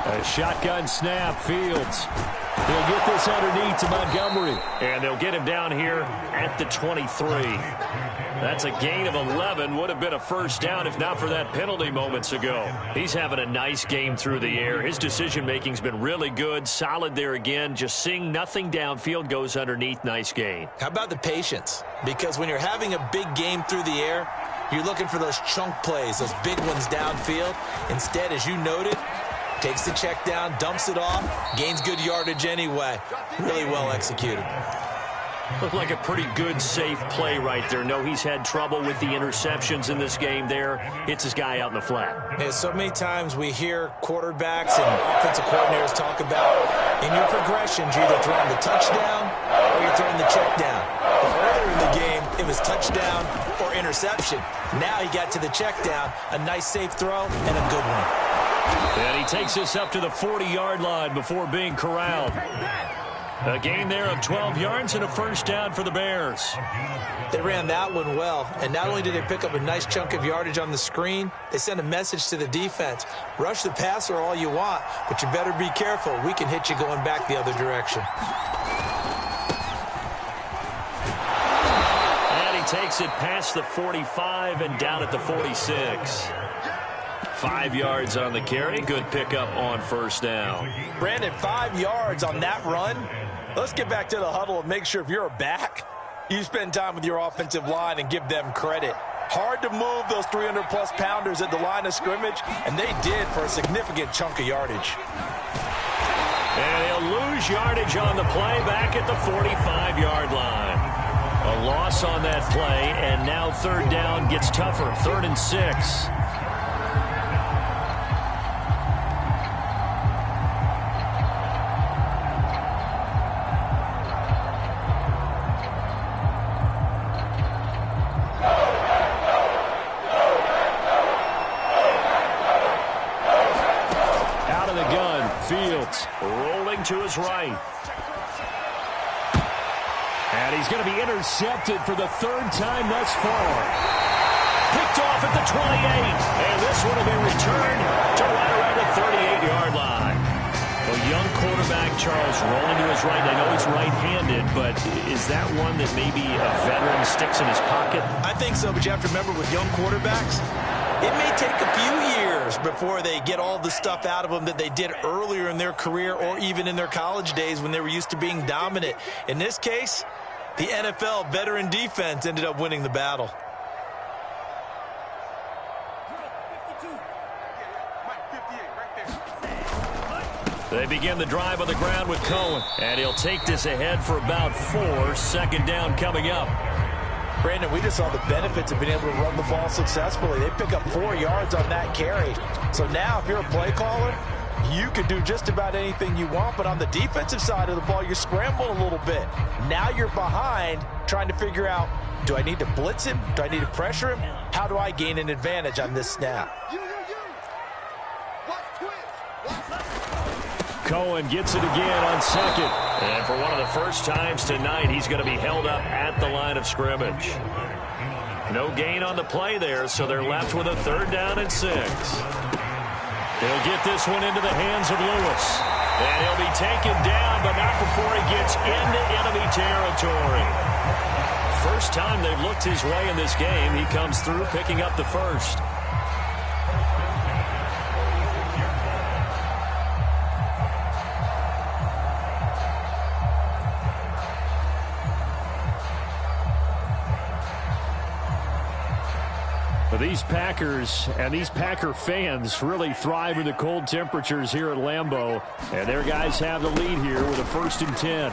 A shotgun snap, Fields. He'll get this underneath to Montgomery. And they'll get him down here at the 23. That's a gain of 11. Would have been a first down if not for that penalty moments ago. He's having a nice game through the air. His decision-making's been really good. Solid there again. Just seeing nothing downfield, goes underneath. Nice gain. How about the patience? Because when you're having a big game through the air, you're looking for those chunk plays, those big ones downfield. Instead, as you noted, takes the check down, dumps it off, gains good yardage anyway. Really well executed. Looked like a pretty good, safe play right there. No, he's had trouble with the interceptions in this game there. Hits his guy out in the flat. Yeah, so many times we hear quarterbacks and offensive coordinators talk about in your progressions, you're either throwing the touchdown or you're throwing the check down. But earlier in the game, it was touchdown or interception. Now he got to the check down, a nice safe throw, and a good one. And he takes us up to the 40-yard line before being corralled. A gain there of 12 yards and a first down for the Bears. They ran that one well, and not only did they pick up a nice chunk of yardage on the screen, they sent a message to the defense. Rush the passer all you want, but you better be careful. We can hit you going back the other direction. And he takes it past the 45 and down at the 46. 5 yards on the carry. Good pickup on first down. Brandon, 5 yards on that run. Let's get back to the huddle and make sure if you're a back, you spend time with your offensive line and give them credit. Hard to move those 300-plus pounders at the line of scrimmage, and they did for a significant chunk of yardage. And he'll lose yardage on the play back at the 45-yard line. A loss on that play, and now third down gets tougher. 3rd and 6. Rolling to his right. And he's going to be intercepted for the 3rd time thus far. Picked off at the 28. And this one will be returned to right around the 38-yard line. A young quarterback, Charles, rolling to his right. I know he's right-handed, but is that one that maybe a veteran sticks in his pocket? I think so, but you have to remember with young quarterbacks, it may take a few years before they get all the stuff out of them that they did earlier in their career or even in their college days when they were used to being dominant. In this case, the NFL veteran defense ended up winning the battle. They begin the drive on the ground with Cohen, and he'll take this ahead for about 4. 2nd down coming up. Brandon, we just saw the benefits of being able to run the ball successfully. They pick up 4 yards on that carry. So now if you're a play caller, you can do just about anything you want. But on the defensive side of the ball, you're scrambling a little bit. Now you're behind trying to figure out, do I need to blitz him? Do I need to pressure him? How do I gain an advantage on this snap? Cohen gets it again on 2nd. And for one of the first times tonight, he's going to be held up at the line of scrimmage. No gain on the play there, so they're left with a 3rd down and 6. He'll get this one into the hands of Lewis. And he'll be taken down, but not before he gets into enemy territory. First time they've looked his way in this game. He comes through picking up the first. These Packers and these Packer fans really thrive in the cold temperatures here at Lambeau. And their guys have the lead here with a 1st and 10. And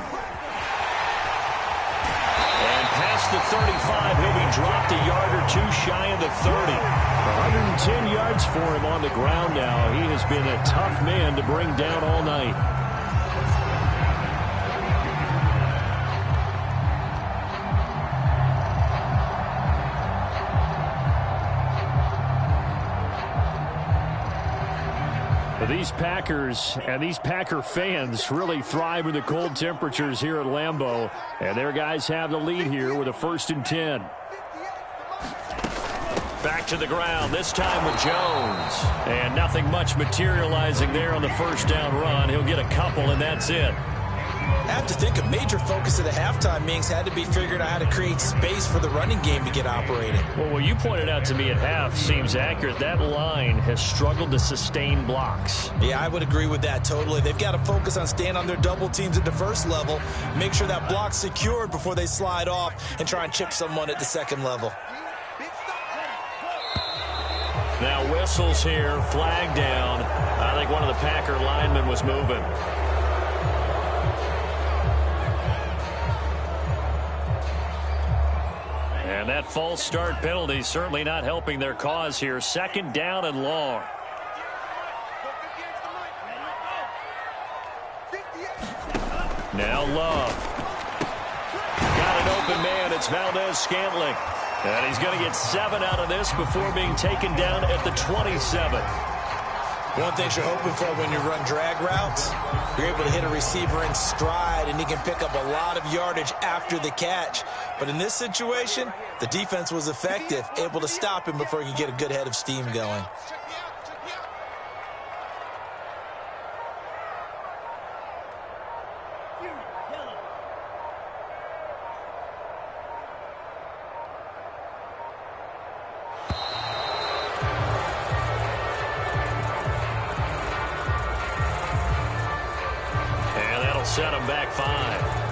past the 35, he'll be dropped a yard or 2 shy of the 30. 110 yards for him on the ground now. He has been a tough man to bring down all night. These Packers and these Packer fans really thrive in the cold temperatures here at Lambeau. And their guys have the lead here with a 1st and 10. Back to the ground, this time with Jones. And nothing much materializing there on the 1st down run. He'll get a couple, and that's it. I have to think a major focus of the halftime meetings had to be figuring out how to create space for the running game to get operating. Well, what you pointed out to me at half seems accurate. That line has struggled to sustain blocks. Yeah, I would agree with that totally. They've got to focus on staying on their double teams at the first level, make sure that block's secured before they slide off and try and chip someone at the second level. Now whistles here, flag down. I think one of the Packer linemen was moving. And that false start penalty certainly not helping their cause here. 2nd down and long. Now Love. Got an open man. It's Valdez-Scantling. And he's going to get 7 out of this before being taken down at the 27. One thing you're hoping for when you run drag routes, you're able to hit a receiver in stride, and he can pick up a lot of yardage after the catch. But in this situation, the defense was effective, able to stop him before he could get a good head of steam going. That'll set them back 5.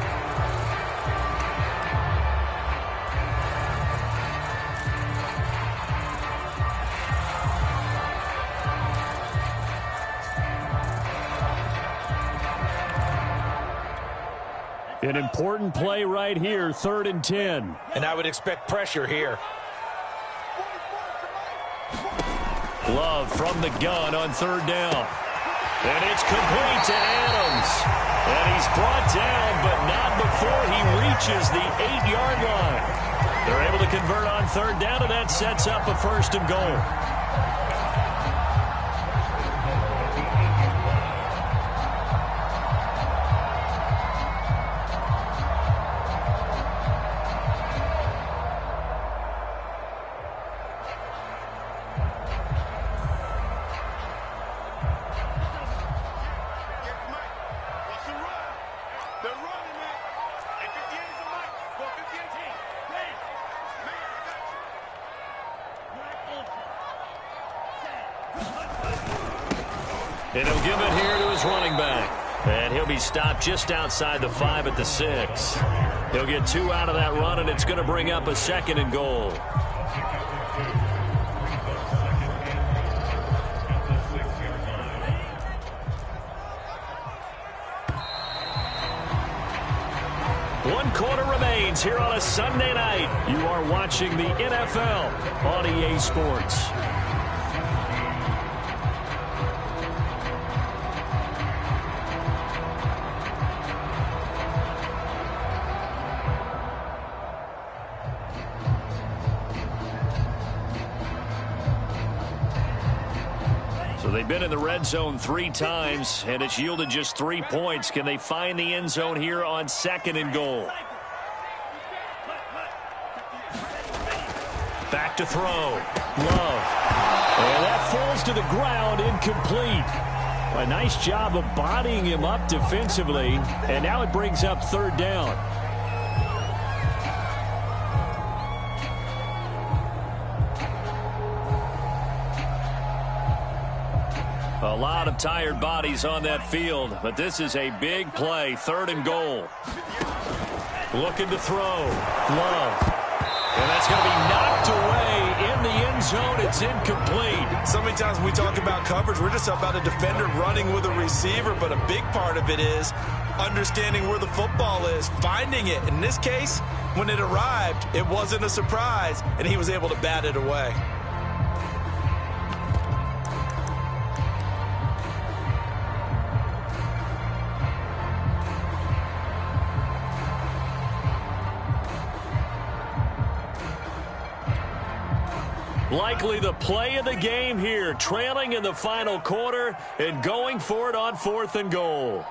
An important play right here, 3rd and 10. And I would expect pressure here. Love from the gun on 3rd down. And it's complete to Adams. And he's brought down, but not before he reaches the 8-yard line. They're able to convert on 3rd down, and that sets up a 1st and goal. And he'll give it here to his running back. And he'll be stopped just outside the 5 at the 6. He'll get 2 out of that run, and it's going to bring up a 2nd and goal. One quarter remains here on a Sunday night. You are watching the NFL on EA Sports. They've been in the red zone 3 times, and it's yielded just 3 points. Can they find the end zone here on 2nd and goal? Back to throw. Love. And that falls to the ground, incomplete. A nice job of bodying him up defensively, and now it brings up 3rd down. A lot of tired bodies on that field, but this is a big play, 3rd and goal. Looking to throw. Love. And that's going to be knocked away in the end zone. It's incomplete. So many times when we talk about coverage, we're just about a defender running with a receiver, but a big part of it is understanding where the football is, finding it. In this case, when it arrived, it wasn't a surprise, and he was able to bat it away. Likely the play of the game here, trailing in the final quarter and going for it on 4th and goal.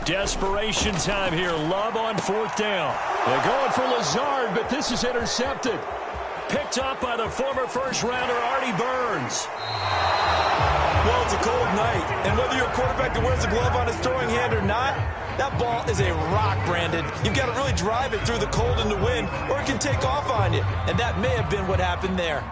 Desperation time here. Love on 4th down. They're going for Lazard, but this is intercepted. Picked up by the former first-rounder Artie Burns. Well, it's a cold night, and whether you're a quarterback that wears a glove on his throwing hand or not, that ball is a rock, Brandon. You've got to really drive it through the cold and the wind, or it can take off on you. And that may have been what happened there.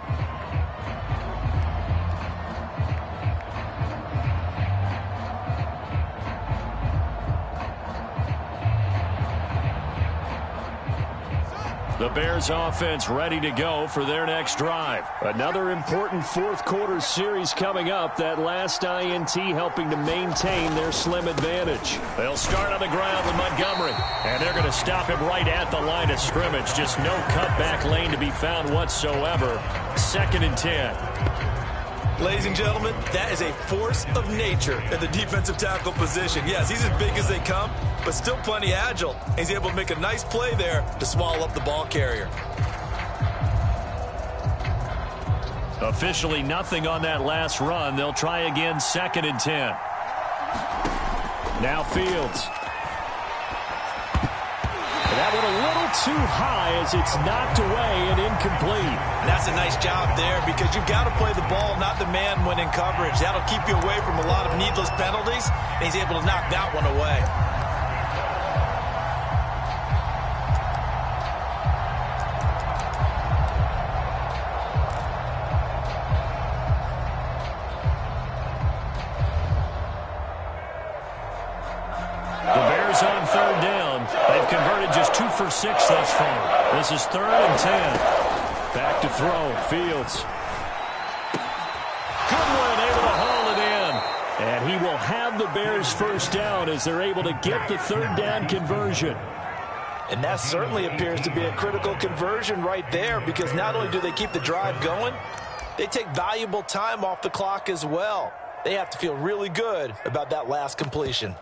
The Bears offense ready to go for their next drive. Another important 4th quarter series coming up. That last INT helping to maintain their slim advantage. They'll start on the ground with Montgomery. And they're going to stop him right at the line of scrimmage. Just no cutback lane to be found whatsoever. 2nd and 10. Ladies and gentlemen, that is a force of nature at the defensive tackle position. Yes, he's as big as they come, but still plenty agile. He's able to make a nice play there to swallow up the ball carrier. Officially nothing on that last run. They'll try again, 2nd and 10. Now Fields. That one a little too high as it's knocked away and incomplete. And that's a nice job there because you've got to play the ball, not the man when in coverage. That'll keep you away from a lot of needless penalties, and he's able to knock that one away. third down. They've converted just 2 for 6 thus far. This is 3rd and 10. Back to throw. Fields. Good one, able to haul it in. And he will have the Bears first down as they're able to get the third down conversion. And that certainly appears to be a critical conversion right there, because not only do they keep the drive going, they take valuable time off the clock as well. They have to feel really good about that last completion.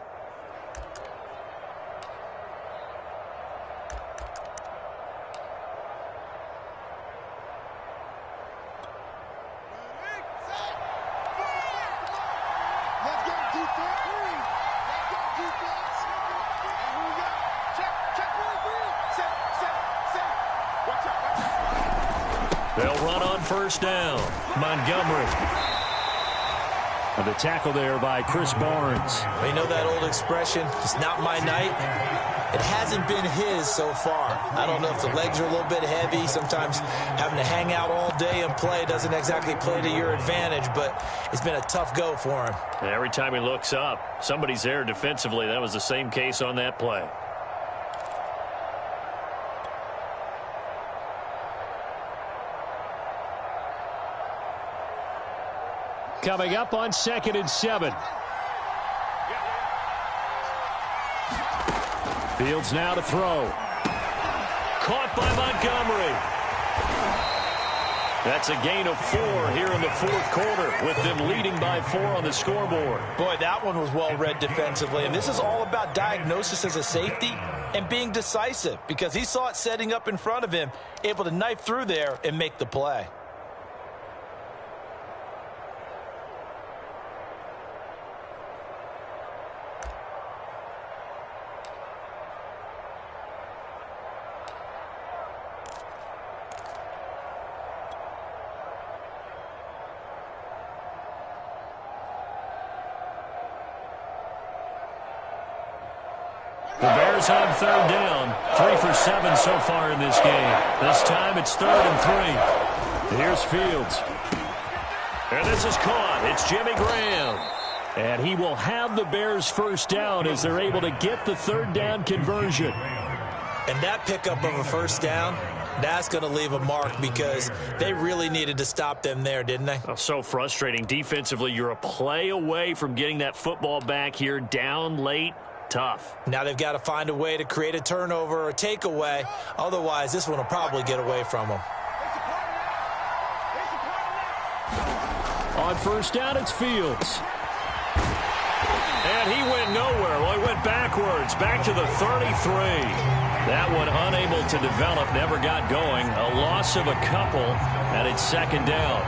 They'll run on first down. Montgomery. And the tackle there by Chris Barnes. You know that old expression, it's not my night? It hasn't been his so far. I don't know if the legs are a little bit heavy. Sometimes having to hang out all day and play doesn't exactly play to your advantage, but it's been a tough go for him. And every time he looks up, somebody's there defensively. That was the same case on that play. Coming up on 2nd and 7. Fields now to throw. Caught by Montgomery. That's a gain of 4 here in the 4th quarter, with them leading by 4 on the scoreboard. Boy, that one was well read defensively, and this is all about diagnosis as a safety and being decisive, because he saw it setting up in front of him, able to knife through there and make the play. The Bears on 3rd down. 3 for 7 so far in this game. This time it's 3rd and 3. Here's Fields. And this is caught. It's Jimmy Graham. And he will have the Bears first down as they're able to get the third down conversion. And that pickup of a first down, that's going to leave a mark, because they really needed to stop them there, didn't they? Oh, so frustrating. Defensively, you're a play away from getting that football back here, down late. Tough. Now they've got to find a way to create a turnover or a takeaway. Otherwise, this one will probably get away from them. On first down, it's Fields. And he went nowhere. Well, he went backwards, back to the 33. That one unable to develop, never got going. A loss of a couple, and it's 2nd down.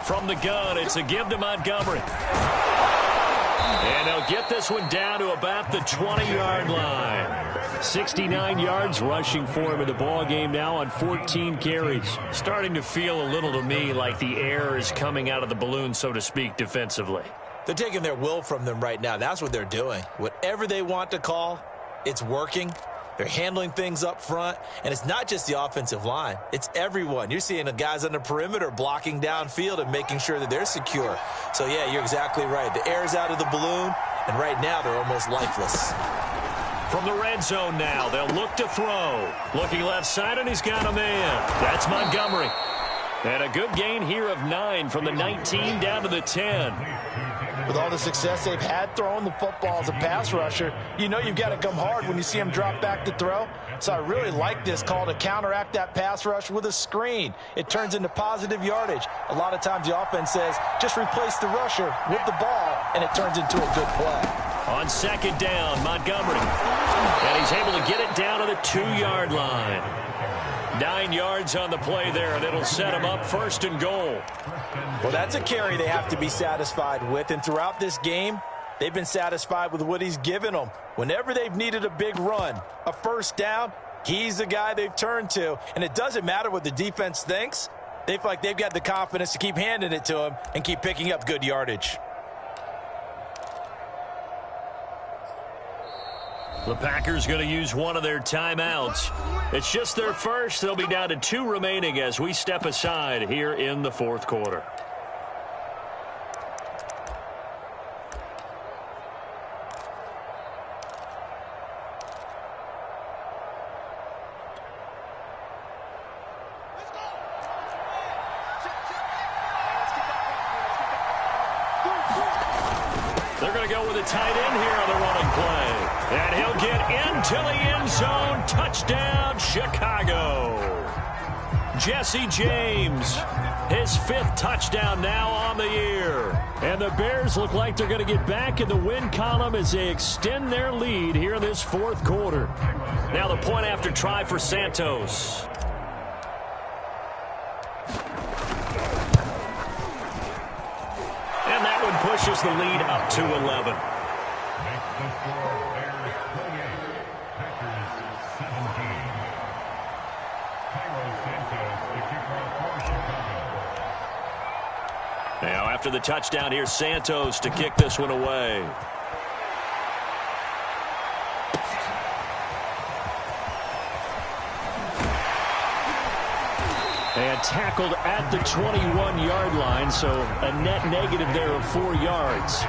From the gun, it's a give to Montgomery. And they'll get this one down to about the 20-yard line. 69 yards rushing for him in the ball game now on 14 carries. Starting to feel a little to me like the air is coming out of the balloon, so to speak, defensively. They're taking their will from them right now. That's what they're doing. Whatever they want to call, it's working. They're handling things up front, and it's not just the offensive line. It's everyone. You're seeing the guys on the perimeter blocking downfield and making sure that they're secure. So, yeah, you're exactly right. The air's out of the balloon, and right now they're almost lifeless. From the red zone now, they'll look to throw. Looking left side, and he's got a man. That's Montgomery. And a good gain here of 9 from the 19 down to the 10. With all the success they've had throwing the football as a pass rusher, you know you've got to come hard when you see him drop back to throw. So I really like this call to counteract that pass rush with a screen. It turns into positive yardage. A lot of times the offense says, just replace the rusher with the ball, and it turns into a good play. On 2nd down, Montgomery. And he's able to get it down to the 2-yard line. 9 yards on the play there, and it'll set him up 1st and goal. Well, that's a carry they have to be satisfied with. And throughout this game, They've been satisfied with what he's given them. Whenever they've needed a big run, a first down, he's the guy they've turned to. And it doesn't matter what the defense thinks. They feel like they've got the confidence to keep handing it to him and keep picking up good yardage. The Packers going to use one of their timeouts. It's just their first. They'll be down to 2 remaining as we step aside here in the fourth quarter. They're going to go with a tight end here on the running play. And he'll get into the end zone. Touchdown, Chicago. Jesse James, his 5th touchdown now on the year. And the Bears look like they're going to get back in the win column as they extend their lead here in this fourth quarter. Now the point after try for Santos. And that one pushes the lead up to 11. Makes the score Bears 28, Packers 17. Cairo Santos, the kicker for Chicago. Now after the touchdown, here's Santos to kick this one away. And tackled at the 21-yard line, so a net negative there of 4 yards.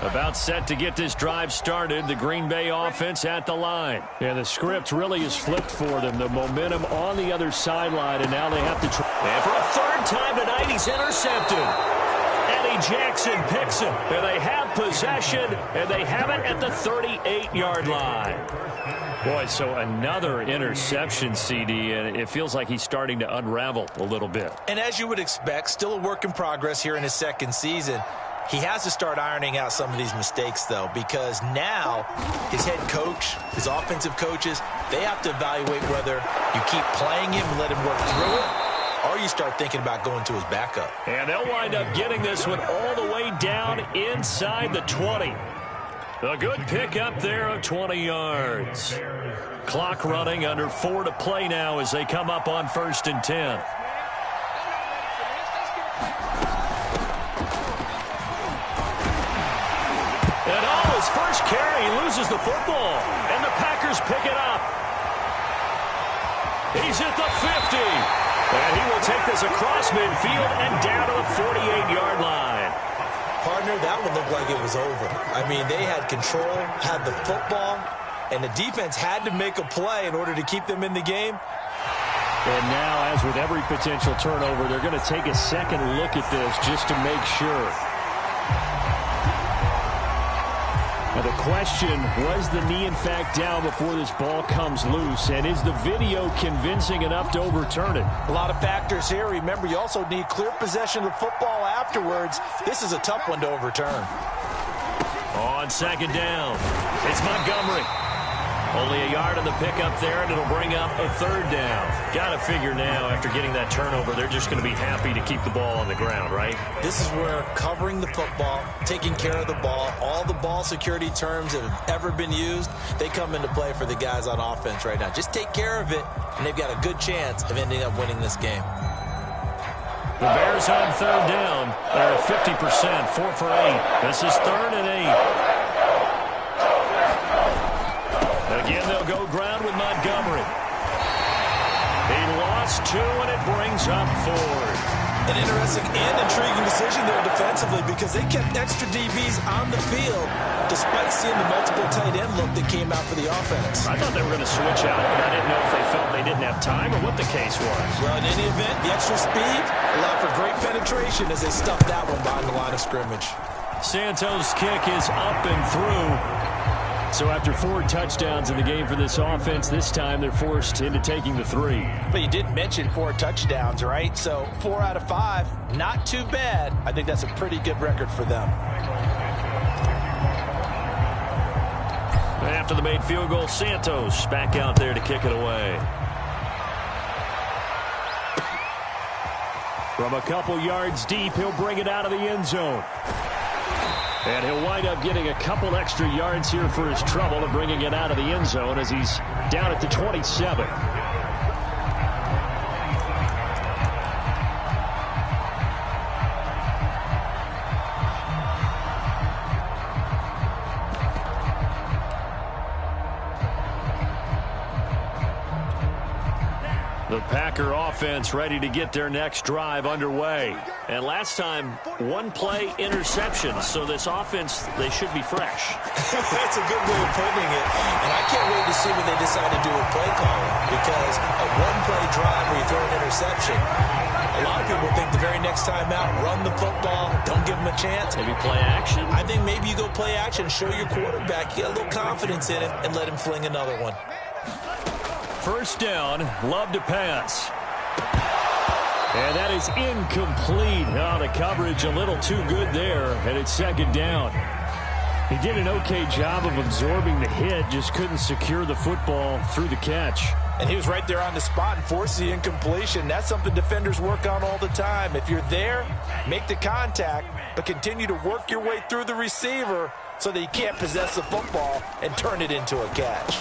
About set to get this drive started. The Green Bay offense at the line. Yeah, the script really is flipped for them. The momentum on the other sideline, and now they have to try. And for a 3rd time tonight, he's intercepted. Eddie Jackson picks him. And they have possession, and they have it at the 38-yard line. Boy, so another interception, CD, and it feels like he's starting to unravel a little bit. And as you would expect, still a work in progress here in his 2nd season. He has to start ironing out some of these mistakes, though, because now his head coach, his offensive coaches, they have to evaluate whether you keep playing him and let him work through it, or you start thinking about going to his backup. And they'll wind up getting this one all the way down inside the 20. A good pick up there of 20 yards. Clock running, under 4 to play now as they come up on 1st and 10. And on his first carry, he loses the football. And the Packers pick it up. He's at the 50. And he will take this across midfield and down to the 48-yard line. Partner, that would look like it was over. I mean, they had control, had the football, and the defense had to make a play in order to keep them in the game. And now, as with every potential turnover, they're going to take a second look at this just to make sure. Now the question, was the knee in fact down before this ball comes loose? And is the video convincing enough to overturn it? A lot of factors here. Remember, you also need clear possession of the football afterwards. This is a tough one to overturn. On 2nd down, it's Montgomery. Only a yard on the pickup there, and it'll bring up a 3rd down. Got to figure now, after getting that turnover, they're just going to be happy to keep the ball on the ground, right? This is where covering the football, taking care of the ball, all the ball security terms that have ever been used, they come into play for the guys on offense right now. Just take care of it, and they've got a good chance of ending up winning this game. The Bears on 3rd down. They're at 50%, 4 for 8. This is 3rd and 8. Again, they'll go ground with Montgomery. He lost 2, and it brings up 4. An interesting and intriguing decision there defensively because they kept extra DBs on the field despite seeing the multiple tight end look that came out for the offense. I thought they were going to switch out, but I didn't know if they felt they didn't have time or what the case was. Well, in any event, the extra speed allowed for great penetration as they stuffed that one behind the line of scrimmage. Santos' kick is up and through. So after 4 touchdowns in the game for this offense, this time they're forced into taking the 3. But you did mention 4 touchdowns, right? So 4 out of 5, not too bad. I think that's a pretty good record for them. After the made field goal, Santos back out there to kick it away. From a couple yards deep, he'll bring it out of the end zone. And he'll wind up getting a couple extra yards here for his trouble and bringing it out of the end zone as he's down at the 27. The Packer offense ready to get their next drive underway. And last time, one-play interception. So this offense, they should be fresh. That's a good way of putting it. And I can't wait to see what they decide to do with play calling. Because a one-play drive where you throw an interception, a lot of people think the very next time out, run the football, don't give them a chance. Maybe play action. I think maybe you go play action, show your quarterback, get a little confidence in him, and let him fling another one. First down, Love to pass. And that is incomplete. Oh, the coverage a little too good there, and it's second down. He did an okay job of absorbing the hit, just couldn't secure the football through the catch. And he was right there on the spot and forced the incompletion. That's something defenders work on all the time. If you're there, make the contact, but continue to work your way through the receiver so that you can't possess the football and turn it into a catch.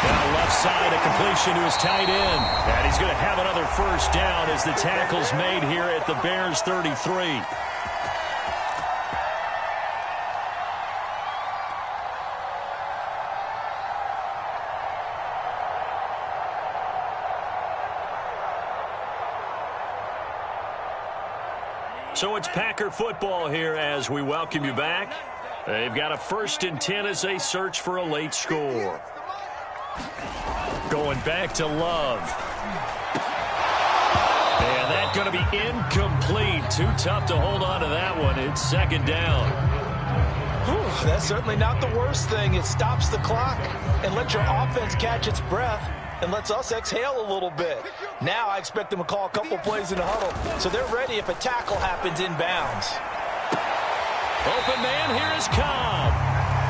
Now left side, a completion to his tight end. And he's going to have another first down as the tackle's made here at the Bears 33. So it's Packer football here as we welcome you back. They've got a 1st and 10 as they search for a late score. Going back to Love. And that's going to be incomplete. Too tough to hold on to that one. It's second down. Whew, that's certainly not the worst thing. It stops the clock and lets your offense catch its breath and lets us exhale a little bit. Now I expect them to call a couple plays in the huddle so they're ready if a tackle happens inbounds. Open man, here is Cobb.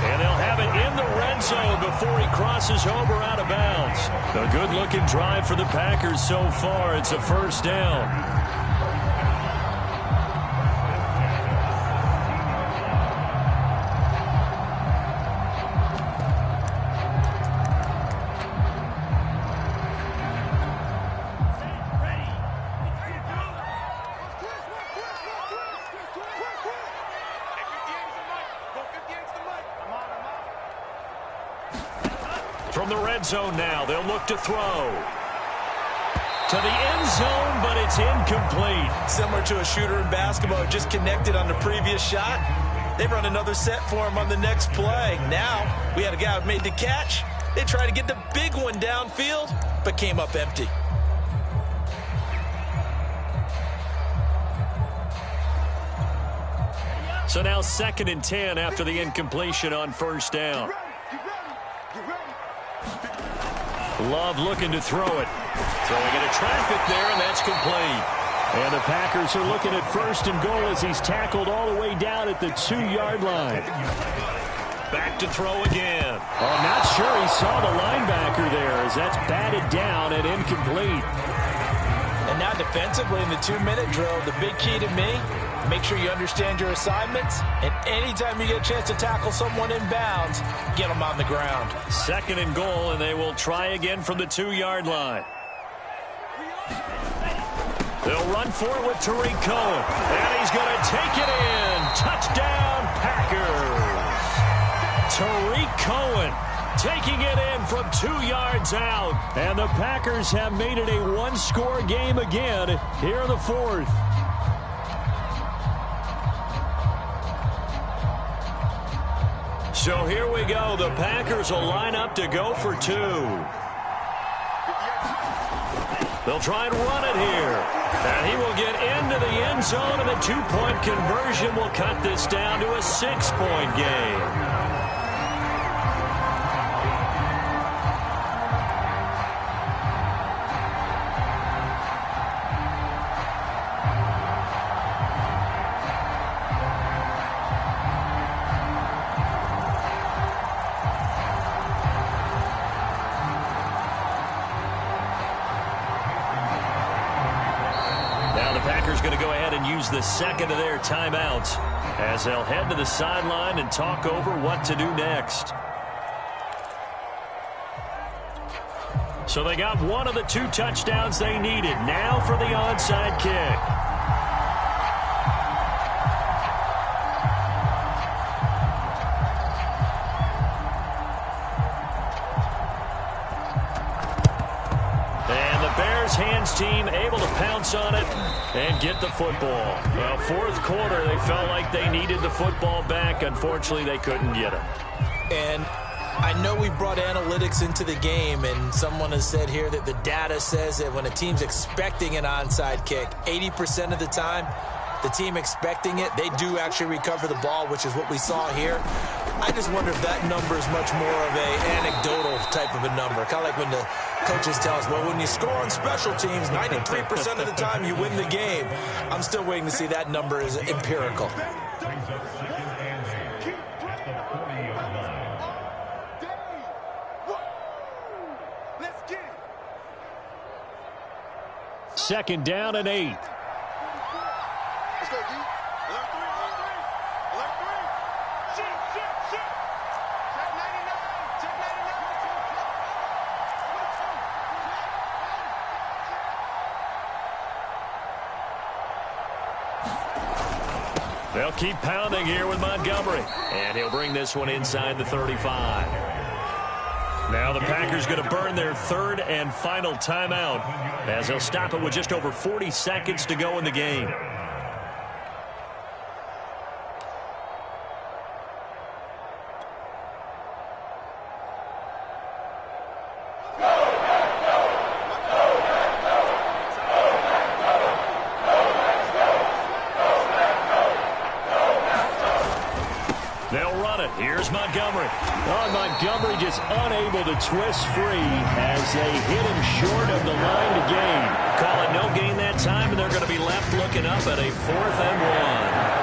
And they'll have it in the red zone before he crosses over out of bounds. A good-looking drive for the Packers so far. It's a first down. From the red zone now, they'll look to throw. To the end zone, but it's incomplete. Similar to a shooter in basketball, just connected on the previous shot. They run another set for him on the next play. Now, we had a guy who made the catch. They tried to get the big one downfield, but came up empty. So now 2nd and 10 after the incompletion on first down. Love looking to throw it. Throwing into traffic there, and that's complete. And the Packers are looking at 1st and goal as he's tackled all the way down at the 2-yard line. Back to throw again. Oh, I'm not sure he saw the linebacker there as that's batted down and incomplete. And now defensively in the 2-minute drill, the big key to me, make sure you understand your assignments, and anytime you get a chance to tackle someone in bounds, get them on the ground. 2nd and goal, and they will try again from the 2-yard line. They'll run for it with Tariq Cohen, and he's going to take it in. Touchdown, Packers. Tariq Cohen taking it in from 2 yards out, and the Packers have made it a 1-score game again here in the 4th. So here we go. The Packers will line up to go for 2. They'll try and run it here. And he will get into the end zone, and the 2-point conversion will cut this down to a 6-point game. Packers going to go ahead and use the second of their timeouts as they'll head to the sideline and talk over what to do next. So they got one of the 2 touchdowns they needed. Now for the onside kick. Hands team able to pounce on it and get the football. Well, fourth quarter, they felt like they needed the football back. Unfortunately, they couldn't get it. And I know we brought analytics into the game, and someone has said here that the data says that when a team's expecting an onside kick, 80% of the time, the team expecting it, they do actually recover the ball, which is what we saw here. I just wonder if that number is much more of a anecdotal type of a number. Kind of like when the coaches tell us, well, when you score on special teams, 93% of the time you win the game. I'm still waiting to see that number is empirical. Brings up second and 8 at the 40-yard line. Let's get it. Second down and 8. Let's go, D. Alert 3, alert 3. Alert 3. Shit. Check 99. Check 99. They'll keep pounding here with Montgomery. And he'll bring this one inside the 35. Now the Packers going to burn their third and final timeout as they'll stop it with just over 40 seconds to go in the game. Here's Montgomery. Oh, Montgomery just unable to twist free as they hit him short of the line to gain. Call it no gain that time, and they're going to be left looking up at a 4th and 1.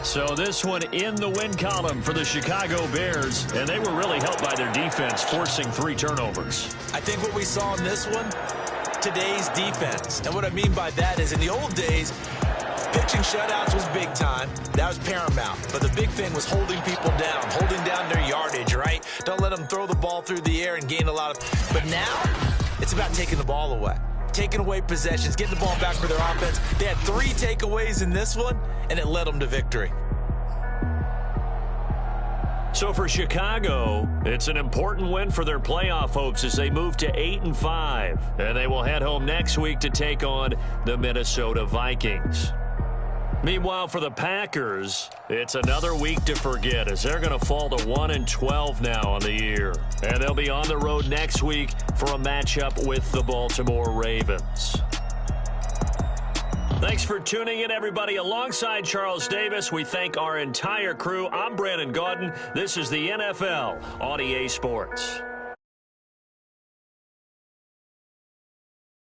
So this one in the win column for the Chicago Bears, and they were really helped by their defense, forcing 3 turnovers. I think what we saw in this one, today's defense. And what I mean by that is in the old days, pitching shutouts was big time. That was paramount. But the big thing was holding people down, holding down their yardage, right? Don't let them throw the ball through the air and gain a lot of... But now, it's about taking the ball away. Taking away possessions, getting the ball back for their offense. They had 3 takeaways in this one, and it led them to victory. So for Chicago, it's an important win for their playoff hopes as they move to 8-5. And they will head home next week to take on the Minnesota Vikings. Meanwhile, for the Packers, it's another week to forget as they're going to fall to 1-12 now on the year. And they'll be on the road next week for a matchup with the Baltimore Ravens. Thanks for tuning in, everybody. Alongside Charles Davis, we thank our entire crew. I'm Brandon Gaudin. This is the NFL on EA Sports.